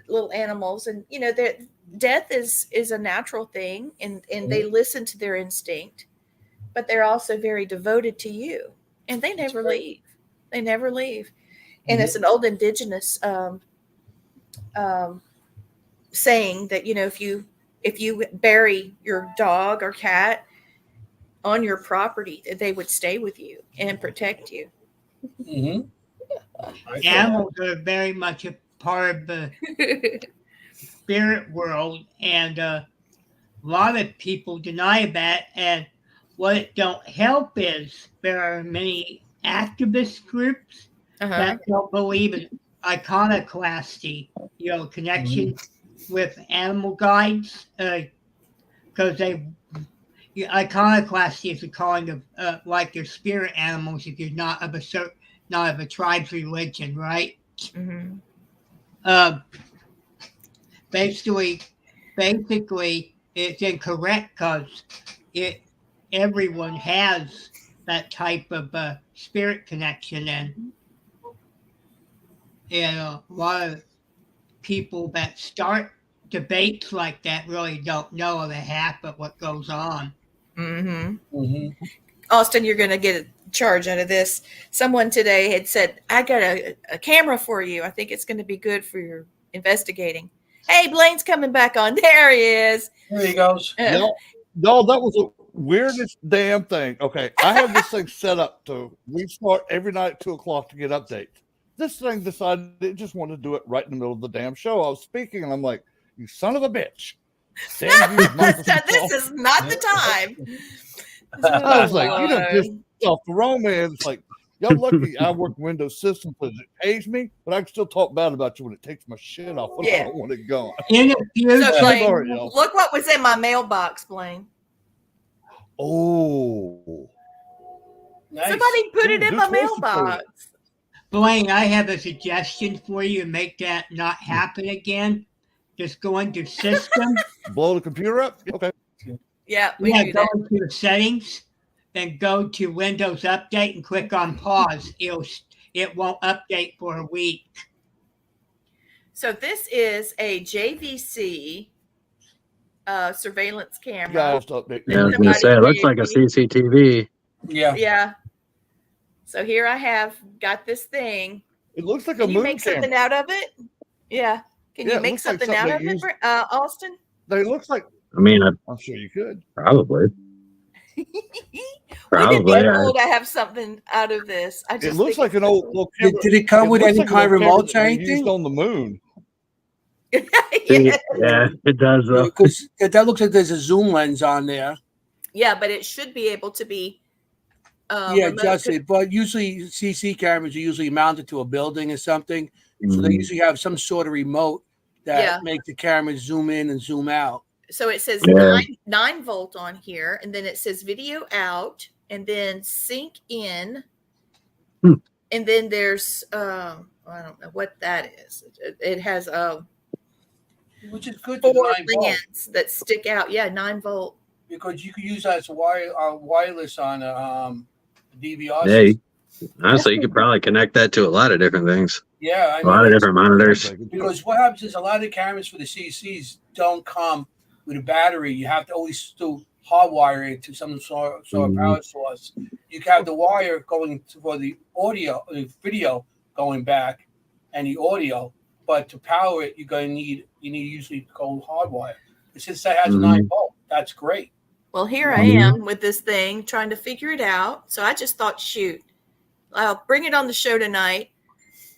little animals, and that death is a natural thing, and they listen to their instinct, but they're also very devoted to you, and they never leave. They never leave. And it's an old indigenous saying that if you bury your dog or cat on your property, that they would stay with you and protect you. Animals are very much a part of the spirit world, and a lot of people deny that. And what it don't help is there are many activist groups that don't believe in iconoclasty, connection with animal guides, because iconoclasty is a calling of like your spirit animals if you're not of a tribe's religion, right? basically, it's incorrect because everyone has that type of spirit connection, and a lot of people that start debates like that really don't know the half of what goes on. Austin, you're going to get a charge out of this. Someone today had said, I got a camera for you. I think it's going to be good for your investigating. Hey, Blaine's coming back on. There he is. There he goes. No, that was the weirdest damn thing. Okay, I have this thing set up to restart every night at 2:00 to get updates. This thing decided it just wanted to do it right in the middle of the damn show. I was speaking, and I'm like, you son of a bitch. This is not the time. I was like, you don't just off the wrong man. It's like, y'all lucky I work Windows system because it pays me, but I can still talk bad about you when it takes my shit off when I don't want it gone. In the future, So, Blaine, Sorry, y'all. look what was in my mailbox, Blaine. Oh. Nice. Somebody put it Dude, in my who's supposed to put mailbox. Blaine, I have a suggestion for you to make that not happen again. Just go into system. Blow the computer up? Okay. Yeah, we Yeah, do go that. into the settings, then go to Windows Update and click on pause. It won't update for a week. So this is a JVC surveillance camera. Guys, update. Yeah, I was gonna say it looks like a CCTV. Yeah. Yeah. So here I have got this thing. It looks like a Can you moon make camera. something out of it? Yeah. Can Yeah, you it make looks like something out something of they it, Austin? They looks like. I mean, I'm sure you could. probably. Wouldn't Probably. it be cool to have something out of this? I It just looks think like an it's old cool. little Did, camera. did it come with looks any like a kind of little camera remotes or that they used anything? on the moon. Yeah. Yeah, it does though. Because that looks like there's a zoom lens on there. Yeah, but it should be able to be Yeah, remote adjusted. But usually CC cameras are usually mounted to a building or something. So they Mhm. usually have some sort of remote that Yeah. make the camera zoom in and zoom out. So it says Yeah. 9 volt on here, and then it says video out, and then sync in, Hmm. and then there's I don't know what that is. It has Which is good for 4 9 volt lands that stick out. Yeah, 9 volt. because you could use that as wireless on a DVR Hey, system. honestly, you could probably connect that to a lot of different things. Yeah, I A lot of mean, different monitors. because what happens is a lot of the cameras for the CCs don't come with a battery. You have to always still hardwire it to some sort of power source. You can have the wire going for the audio, the video going back, and the audio. But to power it, you need usually go hardwire. But since that has a 9 volt, that's great. Well, here I am with this thing trying to figure it out. So I just thought, shoot, I'll bring it on the show tonight.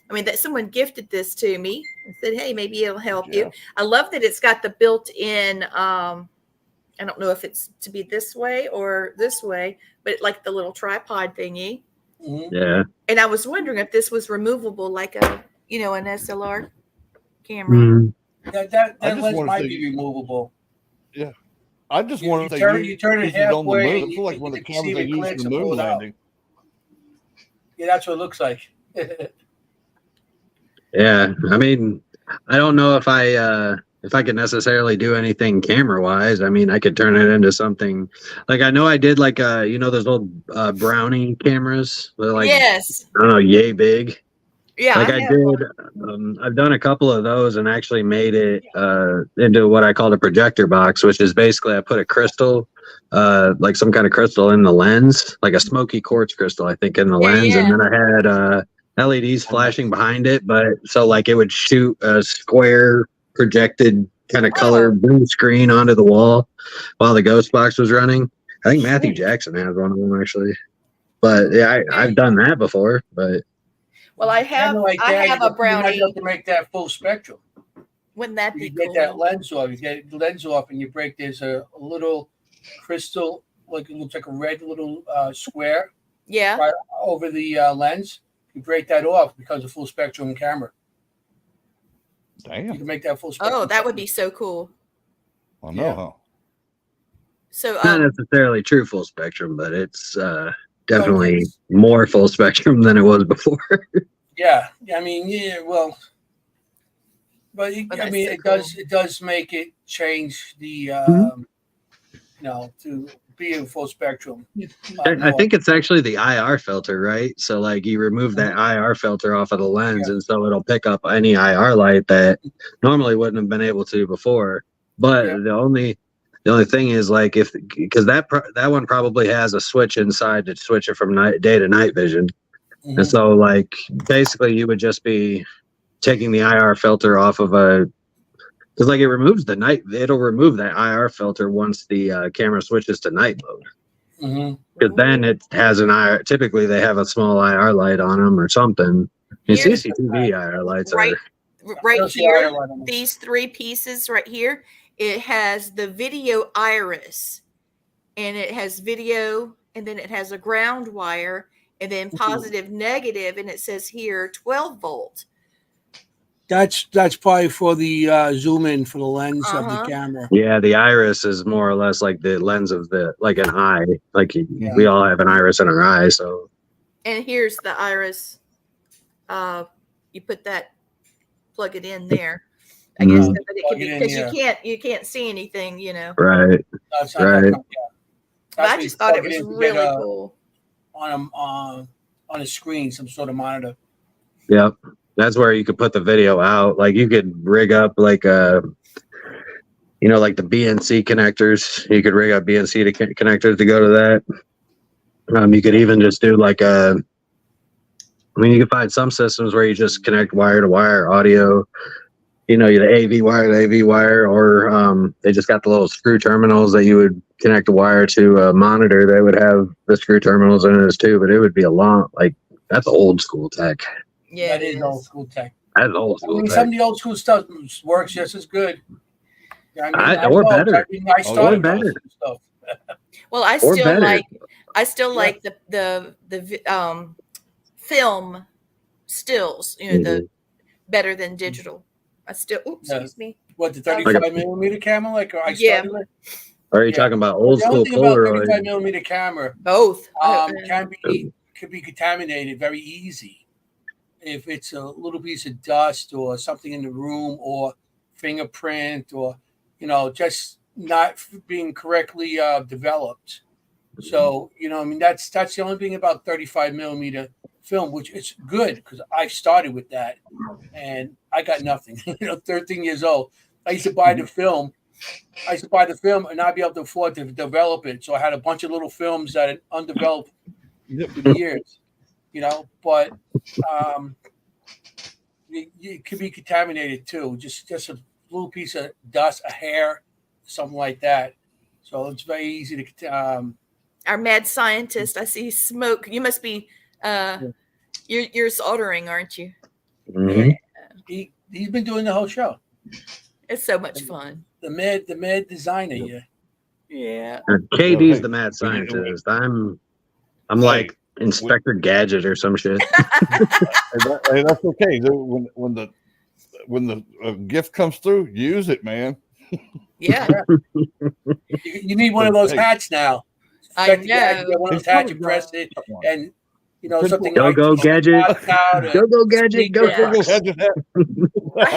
I mean, that someone gifted this to me and said, hey, maybe it'll help you. I love that it's got the built-in, I don't know if it's to be this way or this way, but like the little tripod thingy. Mm-hmm. Yeah. And I was wondering if this was removable, like an SLR camera. Mhm. That I just lens wanna might say- be removable. I just You wanted to turn it use it on the halfway moon. and It feel like you one of the can see cameras they the used clicks in the and pull moon it out. landing. Yeah, that's what it looks like. Yeah. I mean, I don't know if I could necessarily do anything camera wise. I mean, I could turn it into something like I know I did like those old Brownie cameras. They're like Yes. I don't know, yay big. Yeah. Like I have did, one. I've done a couple of those and actually made it into what I call a projector box, which is basically I put a crystal, like some kind of crystal in the lens, like a smoky quartz crystal, I think, in the lens, and then I had LEDs flashing behind it, but so like it would shoot a square projected kind of color blue screen onto the wall while the ghost box was running. I think Matthew Jackson has one of them actually, but yeah, I've done that before, but. Well, I have a You might Brownie. have to make that full spectrum. Wouldn't that You be get cool? that lens off. You get the lens off, and you break. There's a little crystal, like it looks like a red little square Yeah. right over the lens. You break that off, it becomes a full spectrum camera. You Damn. can make that full spectrum. Oh, that would be so cool. I know, Yeah. huh? So Not necessarily true full spectrum, but it's definitely more full spectrum than it was before. Yeah, I mean, yeah. Well, But But I that's mean, so it cool. does make it change the to be in full spectrum. I think it's actually the IR filter, right? So like you remove that IR filter off of the lens, Yeah. and so it'll pick up any IR light that normally wouldn't have been able to before. But Yeah. the only thing is like because that one probably has a switch inside to switch it from day to night vision, and so like basically you would just be taking the IR filter off of because like it'll remove that IR filter once the camera switches to night mode. Because then it has an IR. Typically, they have a small IR light on them or something. And Here's CCTV IR lights right, are right here. These 3 pieces right here. It has the video iris, and it has video, and then it has a ground wire, and then positive, negative, and it says here 12 volt. That's probably for the zoom in for the lens of the camera. Yeah, the iris is more or less like the lens of like an eye. Like we all have an iris in our eye, so. And here's the iris. You put that, plug it in there. I guess that it could be, because you can't see anything, Right. Right. I just thought it was really cool. On a screen, some sort of monitor. Yep. That's where you could put the video out. Like you could rig up like like the BNC connectors. You could rig up BNC connectors to go to that. You could even just do like you can find some systems where you just connect wire to wire audio. The AV wire, or they just got the little screw terminals that you would connect a wire to a monitor. They would have the screw terminals in it too, but it would be that's old school tech. Yeah, that is old school tech. That's old school tech. Some of the old school stuff works just as good. Or better. I started better. Stuff. Well, I still like the film stills. The better than digital. I still. Excuse me. What, the 35 mm camera? Like I started with? Or are you talking about old school Polaroid? 35 mm camera. Both could be contaminated very easy if it's a little piece of dust or something in the room or fingerprint or just not being correctly developed. So that's the only thing about 35 millimeter film, which is good because I started with that and I got nothing. 13 years old. I used to buy the film and not be able to afford to develop it. So I had a bunch of little films that had undeveloped for years, but it could be contaminated too. Just a little piece of dust, a hair, something like that. So it's very easy to. Our mad scientist, I see smoke. You must be. You're soldering, aren't you? Mm-hmm. Yeah. He's been doing the whole show. It's so much fun. The mad designer, yeah. Yeah. KD's the mad scientist. I'm like Inspector Gadget or some shit. Hey, that's okay. When the gift comes through, use it, man. Yeah. You need one of those hats now. I know. Get one of those hats, you press it, and something go like go gadget, go gadget, go gadget. I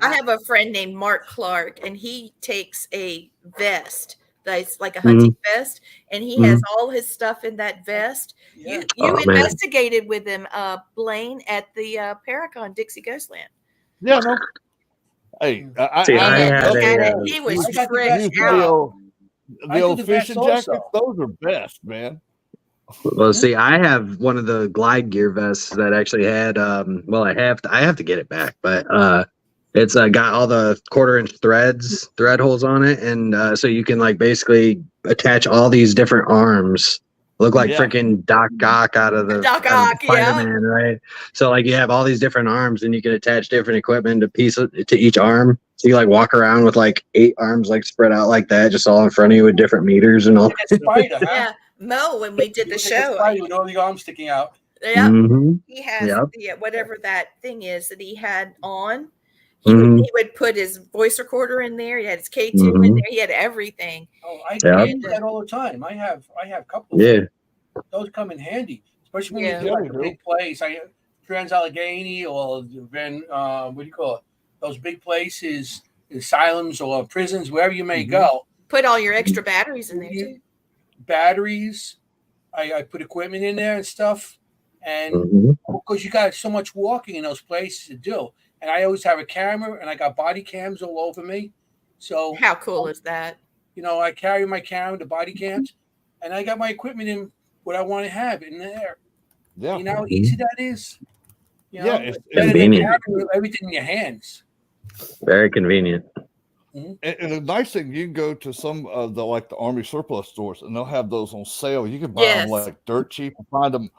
have a friend named Mark Clark, and he takes a vest that's like a hunting vest, and he has all his stuff in that vest. Yeah. You investigated with him, Blaine, at the Paracon Dixie Ghostland. Yeah, no. Hey, he was fresh out. The old fishing jackets, those are best, man. Well, see, I have one of the glide gear vests that actually had. I have to get it back, but it's got all the 1/4-inch thread holes on it, and so you can basically attach all these different arms. Look like freaking Doc Ock out of the Spider-Man, right? So you have all these different arms, and you can attach different equipment to each arm. So you walk around with 8 arms spread out like that, just all in front of you with different meters and all. Spider, huh? Yeah. Mo, when we did the show, with all the arms sticking out. Yeah, he has whatever that thing is that he had on. He would put his voice recorder in there. He had his K2 in there. He had everything. Oh, I do that all the time. I have a couple. Yeah, those come in handy, especially when you do a big place. Trans Allegheny or What do you call it? those big places, asylums or prisons, wherever you may go. Put all your extra batteries in there too. Batteries. I put equipment in there and stuff. And because you got so much walking in those places to do. And I always have a camera, and I got body cams all over me. So how cool is that? You know, I carry my camera, the body cams, and I got my equipment in what I want to have in there. Yeah. You know how easy that is? You know, yeah, it's convenient. Everything in your hands. Very convenient. And the nice thing, you can go to some of the Army surplus stores, and they'll have those on sale. You can buy them like dirt cheap and find them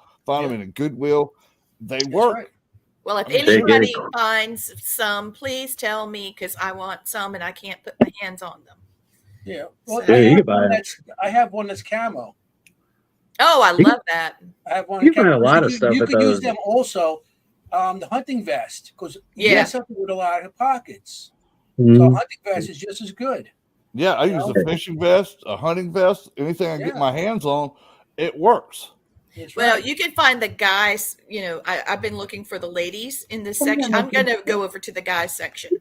in a Goodwill. They work. Right. Well, if anybody finds some, please tell me, because I want some and I can't put my hands on them. Yeah. Well, So, you can buy it. I have one that's camo. Oh, I love that. I have one. You can find a lot of stuff. You at could use those. them also. The hunting vest, because you get something with a lot of pockets. So a hunting vest is just as good. Yeah, I use a fishing vest, a hunting vest, anything I get my hands on, it works. Well, you can find the guys, you know, I've been looking for the ladies in this section. I'm going to go over to the guys section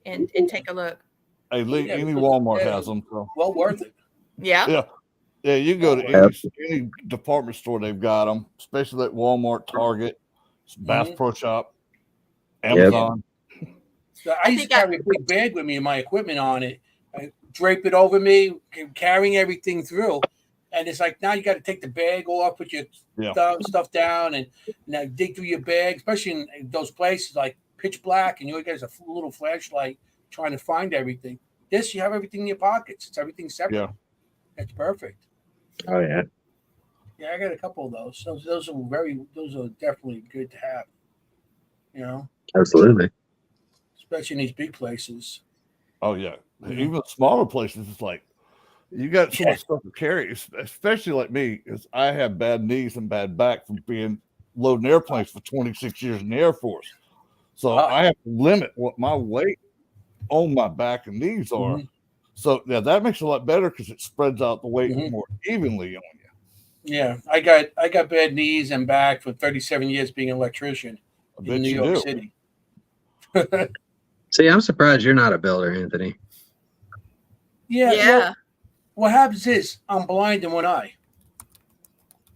and take a look. Hey, any Walmart has them. So. Well worth it. Yeah. Yeah, you go to any department store, they've got them, especially at Walmart, Target, Bass Pro Shop, Amazon. So I used to carry a big bag with me and my equipment on it. I drape it over me, carrying everything through. And it's like, now you got to take the bag off, put your stuff down, and now dig through your bag, especially in those places like pitch black, and you guys a little flashlight trying to find everything. This, you have everything in your pockets. It's everything separate. Yeah. It's perfect. Oh, yeah. Yeah, I got a couple of those. Those are definitely good to have. You know? Absolutely. Especially in these big places. Oh, yeah. Even smaller places, it's like, you got so much stuff to carry, especially like me, because I have bad knees and bad back from being loading airplanes for 26 years in the Air Force. So I have to limit what my weight on my back and knees are. So, yeah, that makes it a lot better because it spreads out the weight more evenly on you. Yeah, I got bad knees and back for 37 years being an electrician in New York City. See, I'm surprised you're not a builder, Anthony. Yeah. Well, what happens is I'm blind in one eye.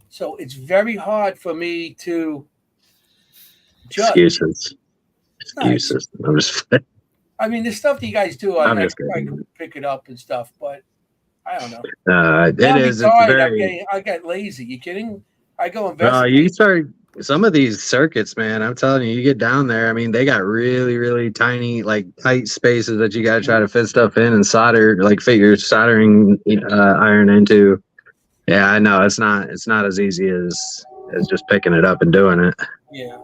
So it's very hard for me to judge. Excuses. I'm just I mean, the stuff that you guys do, I can pick it up and stuff, but I don't know. I got lazy. You kidding? I go investigate. You start some of these circuits, man. I'm telling you, you get down there. I mean, they got really, really tiny, like tight spaces that you got to try to fit stuff in and solder, like fit your soldering iron into. Yeah, I know it's not as easy as just picking it up and doing it. Yeah.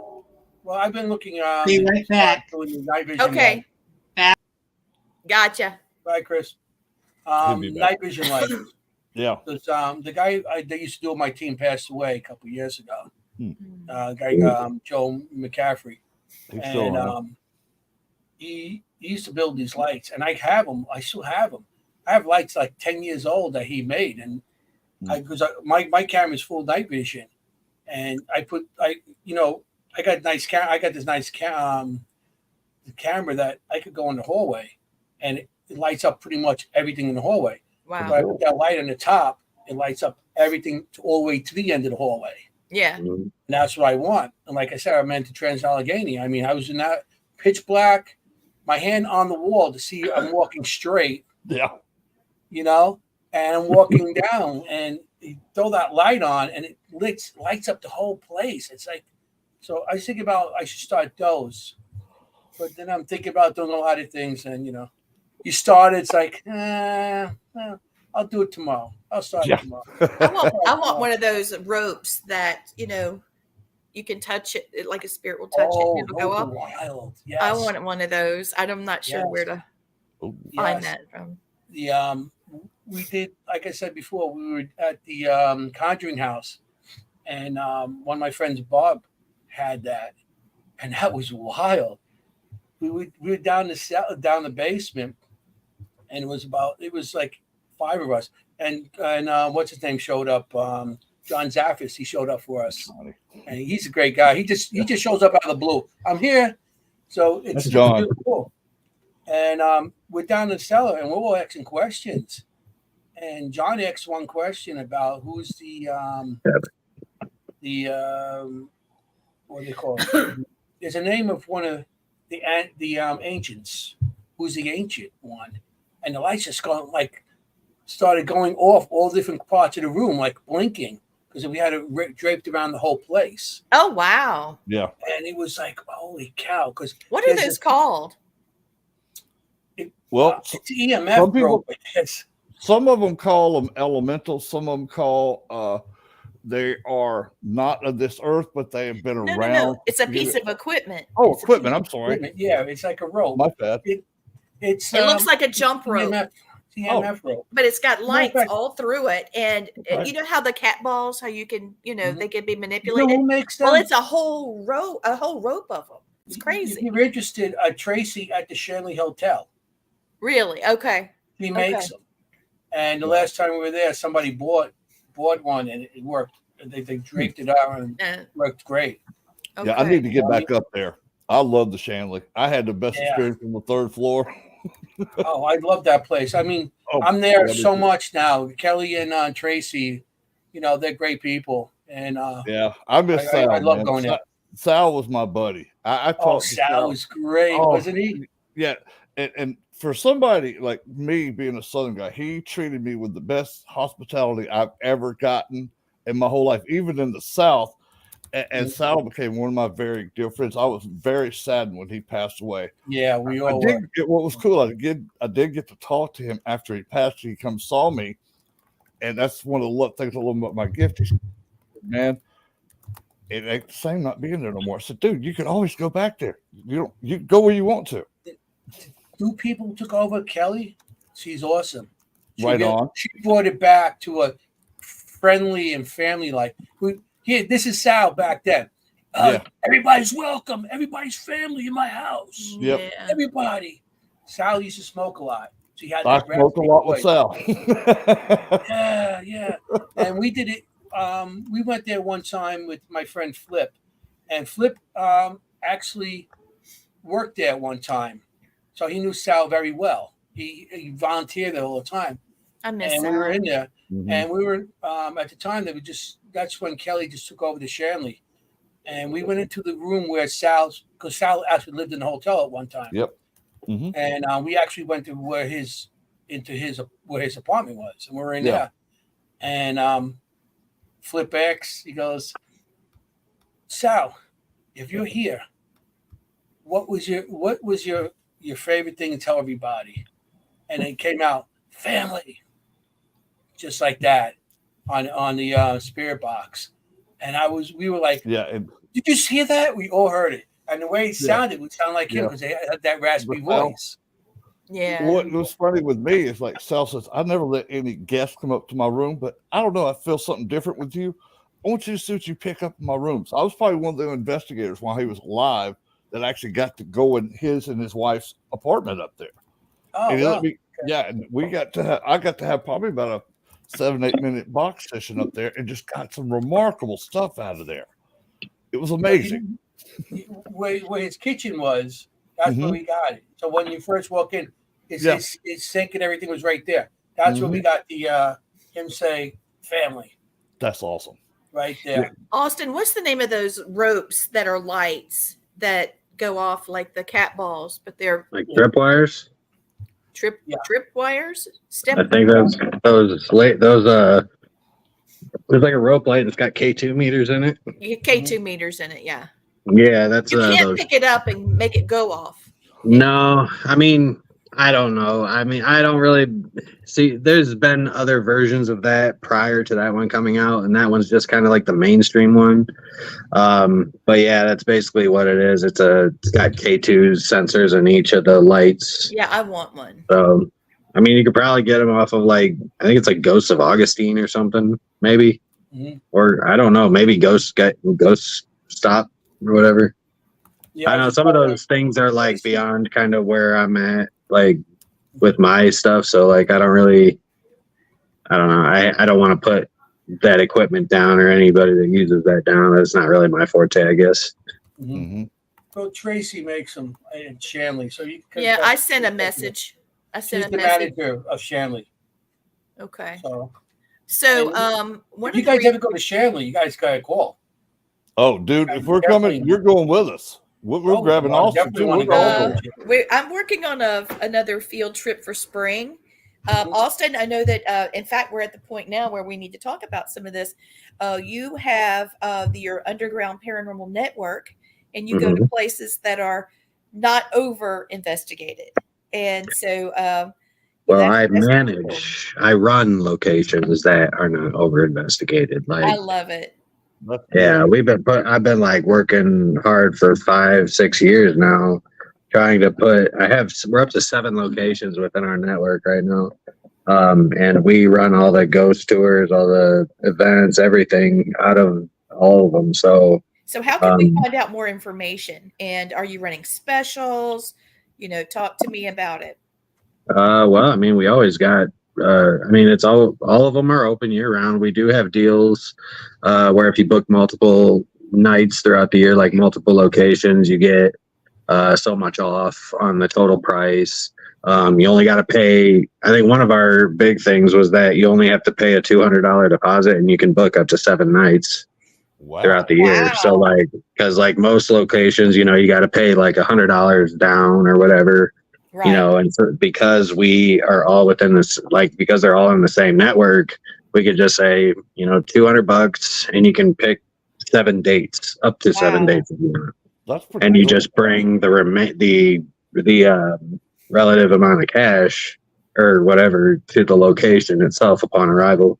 Well, I've been looking. Be right back. Okay. Gotcha. Bye, Chris. Night vision light. Yeah. The guy that used to do on my team passed away a couple of years ago. Joe McCaffrey. And he used to build these lights, and I have them. I still have them. I have lights like 10 years old that he made, and because my camera is full night vision, and I got this nice camera that I could go in the hallway, and it lights up pretty much everything in the hallway. Wow. If I put that light on the top, it lights up everything all the way to the end of the hallway. Yeah. And that's what I want. And like I said, I meant to Trans-Allegheny. I mean, I was in that pitch black, my hand on the wall to see I'm walking straight. Yeah. You know, and I'm walking down, and you throw that light on, and it lights up the whole place. It's like, so I think about I should start those. But then I'm thinking about doing a lot of things, and you start. It's like, I'll do it tomorrow. I'll start it tomorrow. I want one of those ropes that you can touch it, like a spirit will touch it, and it'll go up. Wild. Yes. I want one of those. I'm not sure where to find that from. We did, like I said before, we were at the Conjuring House, and one of my friends, Bob, had that, and that was wild. We were down the basement, and it was like 5 of us, and what's his name showed up, John Zaffis. He showed up for us, and he's a great guy. He just shows up out of the blue. I'm here, So it's That's John. really cool. And we're down in the cellar, and we're all asking questions. And John asked one question about who's the what do they call it? There's a name of one of the ancients. Who's the ancient one? And the lights just started going off all different parts of the room, like blinking, because we had it draped around the whole place. Oh, wow. Yeah. And it was like, holy cow! Because what are those called? It's some EMF people, rope, I guess. Some of them call them elementals. Some of them call they are not of this earth, but they have been around. No. It's a piece of equipment. Oh, equipment. I'm sorry. Yeah, it's like a rope. My bad. It looks like a jump rope. EMF rope. But it's got lights all through it. And Right. you know how the cat balls, how you can, they can be manipulated? You know who makes them? Well, it's a whole rope of them. It's crazy. If you're interested, Tracy at the Shanley Hotel. Really? Okay. He makes them. And the last time we were there, somebody bought one, and it worked. They draped it out, and it worked great. Okay. Yeah, I need to get back up there. I love the Shanley. I had the best experience on the third floor. Oh, I love that place. I mean, I'm there so much now. Kelly and Tracy, they're great people. And I miss Sal. I love going there. Sal was my buddy. I talked to Sal was great, wasn't he? Yeah, and for somebody like me being a Southern guy, he treated me with the best hospitality I've ever gotten in my whole life, even in the South. And Sal became one of my very dear friends. I was very saddened when he passed away. Yeah, we all did get, what was cool, I did get to talk to him after he passed. He come saw me, and that's one of the things I love about my gift. He said, man, it ain't the same not being there no more. I said, dude, you can always go back there. You go where you want to. 2 people took over Kelly. She's awesome. She brought it back to a friendly and family like. This is Sal back then. Everybody's welcome. Everybody's family in my house. Yep. Yeah. Everybody. Sal used to smoke a lot. She had I smoked a lot with Sal. Yeah. And we did it. We went there one time with my friend Flip, and Flip actually worked there one time, so he knew Sal very well. He volunteered there all the time. I miss and Sal. we were in there, and we were at the time that's when Kelly just took over the Shanley, and we went into the room where because Sal actually lived in the hotel at one time. Yep. Mm-hmm. And we actually went to where his apartment was, and we were in there. And Flip X, he goes, Sal, if you're here, what was your favorite thing to tell everybody? And it came out, family, just like that on the spirit box. And we were like, did you just hear that? We all heard it. And the way it sounded would sound like him because they had that raspy voice. Yeah. What was funny with me is like Sal says, I never let any guests come up to my room, but I don't know. I feel something different with you. I want you to see what you pick up in my room. So I was probably one of the investigators while he was alive that actually got to go in his and his wife's apartment up there. Oh, and wow. And I got to have probably about a 7-8 minute box session up there and just got some remarkable stuff out of there. It was amazing. Where his kitchen was, that's where we got it. So when you first walk in, his sink and everything was right there. That's where we got the him say family. That's awesome. Right there. Yeah. Austin, what's the name of those ropes that are lights that go off like the cat balls, but they're like tripwires? Trip wires? I think those there's like a rope light that's got K2 meters in it. You get K2 meters in it, yeah. Yeah, that's you can't pick it up and make it go off. No, I mean, I don't know. I mean, I don't really see. There's been other versions of that prior to that one coming out, and that one's just kind of like the mainstream one. But yeah, that's basically what it is. It's got K2 sensors in each of the lights. Yeah, I want one. So, I mean, you could probably get them off of I think it's like Ghosts of Augustine or something, maybe, or I don't know, maybe Ghost Stop or whatever. Yeah, I know some of those things are like beyond kind of where I'm at, like with my stuff. So I don't know. I don't want to put that equipment down or anybody that uses that down. That's not really my forte, I guess. Mm-hmm. Well, Tracy makes them in Shanley, so you can. Yeah, I sent a message. She's the manager of Shanley. Okay. So, if you guys ever go to Shanley, you guys got to call. Oh, dude, if we're coming, you're going with us. We're grabbing Austin too. I'm working on another field trip for spring. Austin, I know that, in fact, we're at the point now where we need to talk about some of this. You have your underground paranormal network, and you go to places that are not over investigated. And so, well, I run locations that are not over investigated. Like, I love it. Yeah, I've been like working hard for 5-6 years now, trying to we're up to 7 locations within our network right now. And we run all the ghost tours, all the events, everything out of all of them. So how can we find out more information? And are you running specials? Talk to me about it. Well, I mean, we always got, it's all of them are open year round. We do have deals where if you book multiple nights throughout the year, like multiple locations, you get so much off on the total price. You only got to pay, I think one of our big things was that you only have to pay a $200 deposit and you can book up to 7 nights throughout the year. So because most locations, you got to pay like $100 down or whatever. Right. And because we are all within this, because they're all in the same network, we could just say, $200 and you can pick 7 dates, up to 7 dates a year. That's pretty and you just bring the relative amount of cash or whatever to the location itself upon arrival.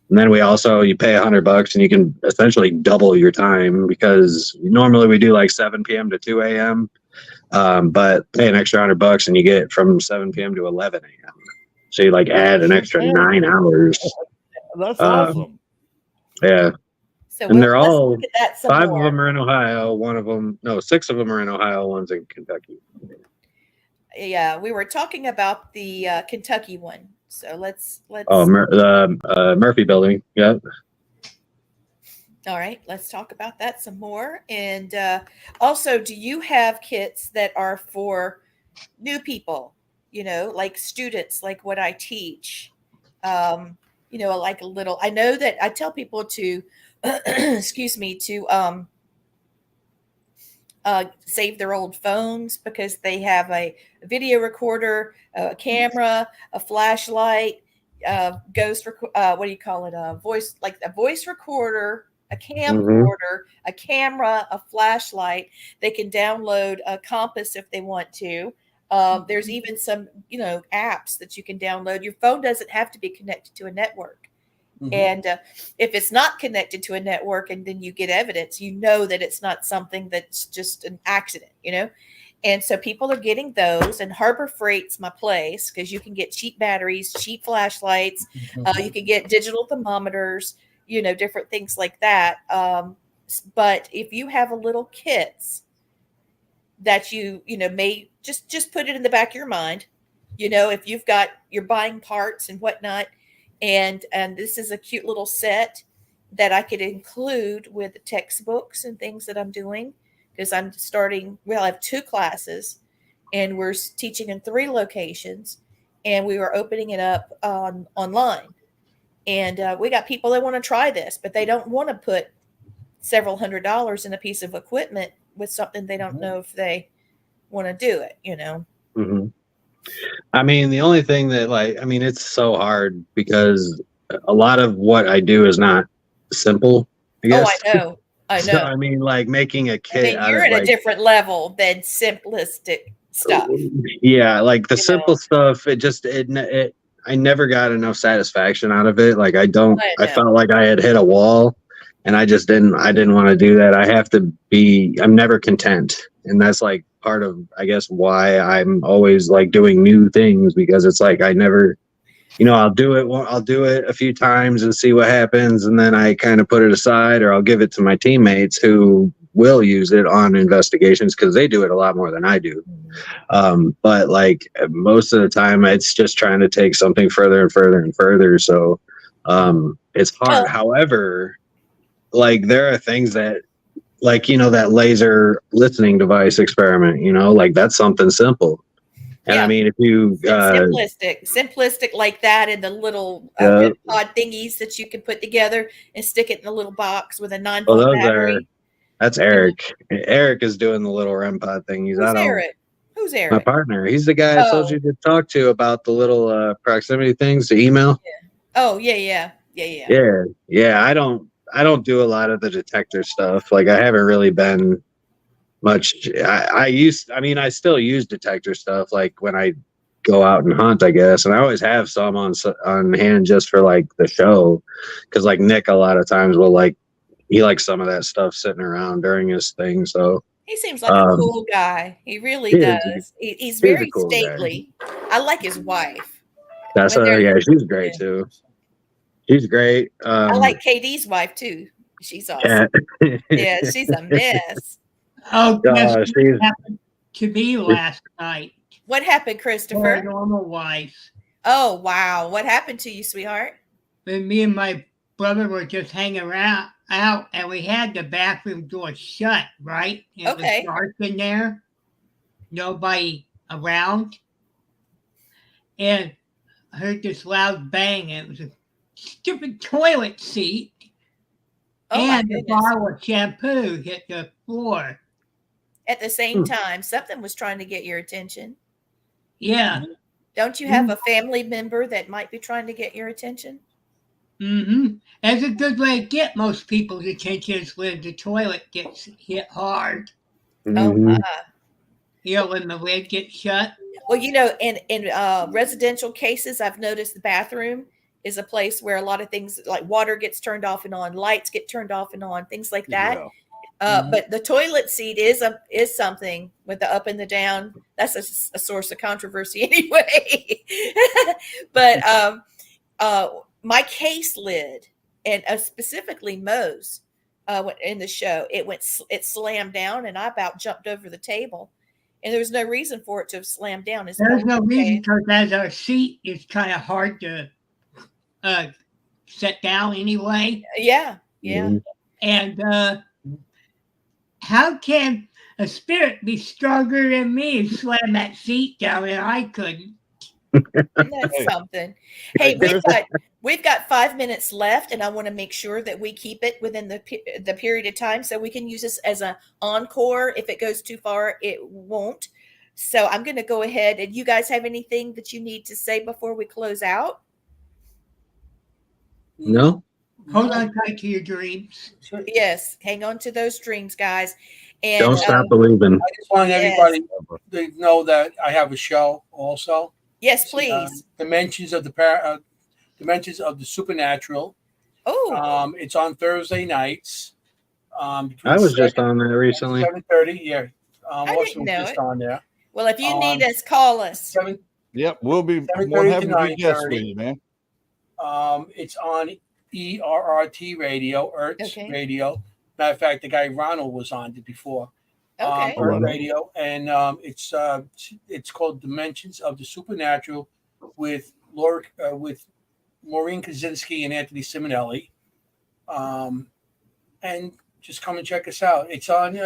And then you pay $100 and you can essentially double your time, because normally we do like 7 p.m. to 2 a.m. But pay an extra $100 and you get from 7 p.m. to 11 a.m. So you add an extra 9 hours. That's awesome. Yeah. So and they're all 5 of them are in Ohio. 6 of them are in Ohio. One's in Kentucky. Yeah, we were talking about the Kentucky one. So let's. Murphy Building. Yep. All right, let's talk about that some more. And also, do you have kits that are for new people? Like students, like what I teach. Like a little. I know that I tell people to, excuse me, to save their old phones, because they have a video recorder, a camera, a flashlight, what do you call it? A voice recorder, a camcorder, a camera, a flashlight. They can download a compass if they want to. There's even some, apps that you can download. Your phone doesn't have to be connected to a network. Mm-hmm. And if it's not connected to a network and then you get evidence, that it's not something that's just an accident, And so people are getting those, and Harbor Freight's my place, because you can get cheap batteries, cheap flashlights. Mm-hmm. You can get digital thermometers, different things like that. But if you have a little kits that may just put it in the back of your mind, if you're buying parts and whatnot, and this is a cute little set that I could include with the textbooks and things that I'm doing, because I'm starting. I have 2 classes, and we're teaching in 3 locations, and we were opening it up online. And we got people that want to try this, but they don't want to put several $100s in a piece of equipment with something they don't know if they want to do it, Mm-hmm. I mean, the only thing that it's so hard, because a lot of what I do is not simple, I guess. Oh, I know. So, making a kit. You're at a different level than simplistic stuff. Yeah, the simple stuff, I never got enough satisfaction out of it. I felt like I had hit a wall, and I didn't want to do that. I'm never content. And that's part of, I guess, why I'm always doing new things, because it's I never, I'll do it a few times and see what happens. And then I kind of put it aside, or I'll give it to my teammates who will use it on investigations, because they do it a lot more than I do. But most of the time it's just trying to take something further and further and further. So it's hard. However, there are things that like, that laser listening device experiment, like that's something simple. And Yeah. I mean, if you, simplistic like that, and the little yeah, REM pod thingies that you can put together and stick it in a little box with a 9-volt those battery. that's Eric. Eric is doing the little REM pod thing. Who's Eric? Who's My Eric? partner. He's the guy I told you to talk to about the little proximity things, the email. Yeah. Oh, yeah. Yeah. I don't do a lot of the detector stuff. Like, I haven't really been much. I still use detector stuff, like when I go out and hunt, I guess. And I always have some on hand just for like the show. Cause like Nick, a lot of times he likes some of that stuff sitting around during his thing. So He seems like a cool guy. He really does. He's a very cool stately. Guy. I like his wife. That's she's great too. She's great. I like KD's wife too. She's awesome. Yeah, she's a mess. Oh, gosh, what happened to me last night? What happened, Christopher? My normal wife. Oh, wow. What happened to you, sweetheart? When me and my brother were just hanging around out, and we had the bathroom door shut, right? It was dark in there. Nobody around. And I heard this loud bang, and it was a stupid toilet seat. And the bottle of shampoo hit the floor. At the same time, something was trying to get your attention. Yeah. Don't you have a family member that might be trying to get your attention? Mm-hmm. That's a good way to get most people's attention, is when the toilet gets hit hard. Oh, my. When the lid gets shut. Well, in residential cases, I've noticed the bathroom is a place where a lot of things like water gets turned off and on, lights get turned off and on, things like that. Yeah. But the toilet seat is something with the up and the down. That's a source of controversy anyway. But my case lid, and specifically Mo's, in the show, it slammed down, and I about jumped over the table. And there was no reason for it to have slammed down. There's no reason, because as our seat is kind of hard to set down anyway. Yeah. And how can a spirit be stronger than me and slam that seat down, and I couldn't? That's something. Hey, we've got 5 minutes left, and I want to make sure that we keep it within the period of time, so we can use this as an encore. If it goes too far, it won't. So I'm going to go ahead. And you guys have anything that you need to say before we close out? No. Hold on tight to your dreams. Yes, hang on to those dreams, guys. And don't stop believing. I just want everybody to know that I have a show also. Yes, please. Dimensions of the Supernatural. Oh. It's on Thursday nights. I was just on there recently. 7:30. Yeah. I didn't know just it. on there. Well, if you need us, call us. Yep, we'll be more than happy to be guests with you, man. It's on ERRT radio, radio. Matter of fact, the guy Ronald was on it before. Radio, and it's called Dimensions of the Supernatural with Maureen Kaczynski and Anthony Simonelli. And just come and check us out. It's on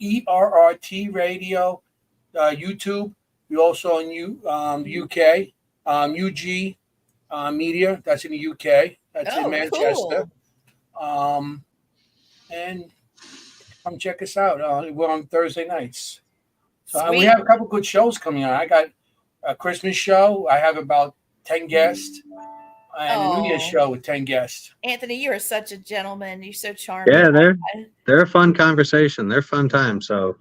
ERRT radio, YouTube. We also on UK, UG Media. That's in the UK. That's in Manchester. Cool. And come check us out. We're on Thursday nights. So we have a couple good shows coming on. I got a Christmas show. I have about 10 guests. And a New Year's show with 10 guests. Anthony, you're such a gentleman. You're so charming. Yeah, they're a fun conversation. They're fun time. So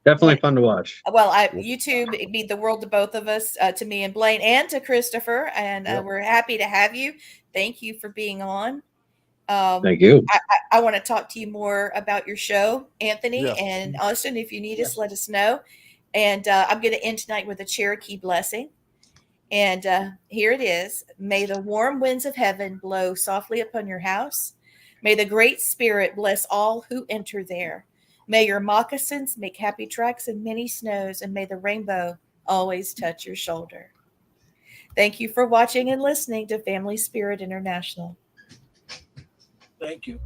definitely fun to watch. Well, YouTube, it means the world to both of us, to me and Blaine, and to Christopher. And we're happy to have you. Thank you for being on. Thank you. I want to talk to you more about your show, Anthony, and Austin. If you need us, let us know. And I'm going to end tonight with a Cherokee blessing. And here it is. May the warm winds of heaven blow softly upon your house. May the Great Spirit bless all who enter there. May your moccasins make happy tracks in many snows, and may the rainbow always touch your shoulder. Thank you for watching and listening to Family Spirit International. Thank you.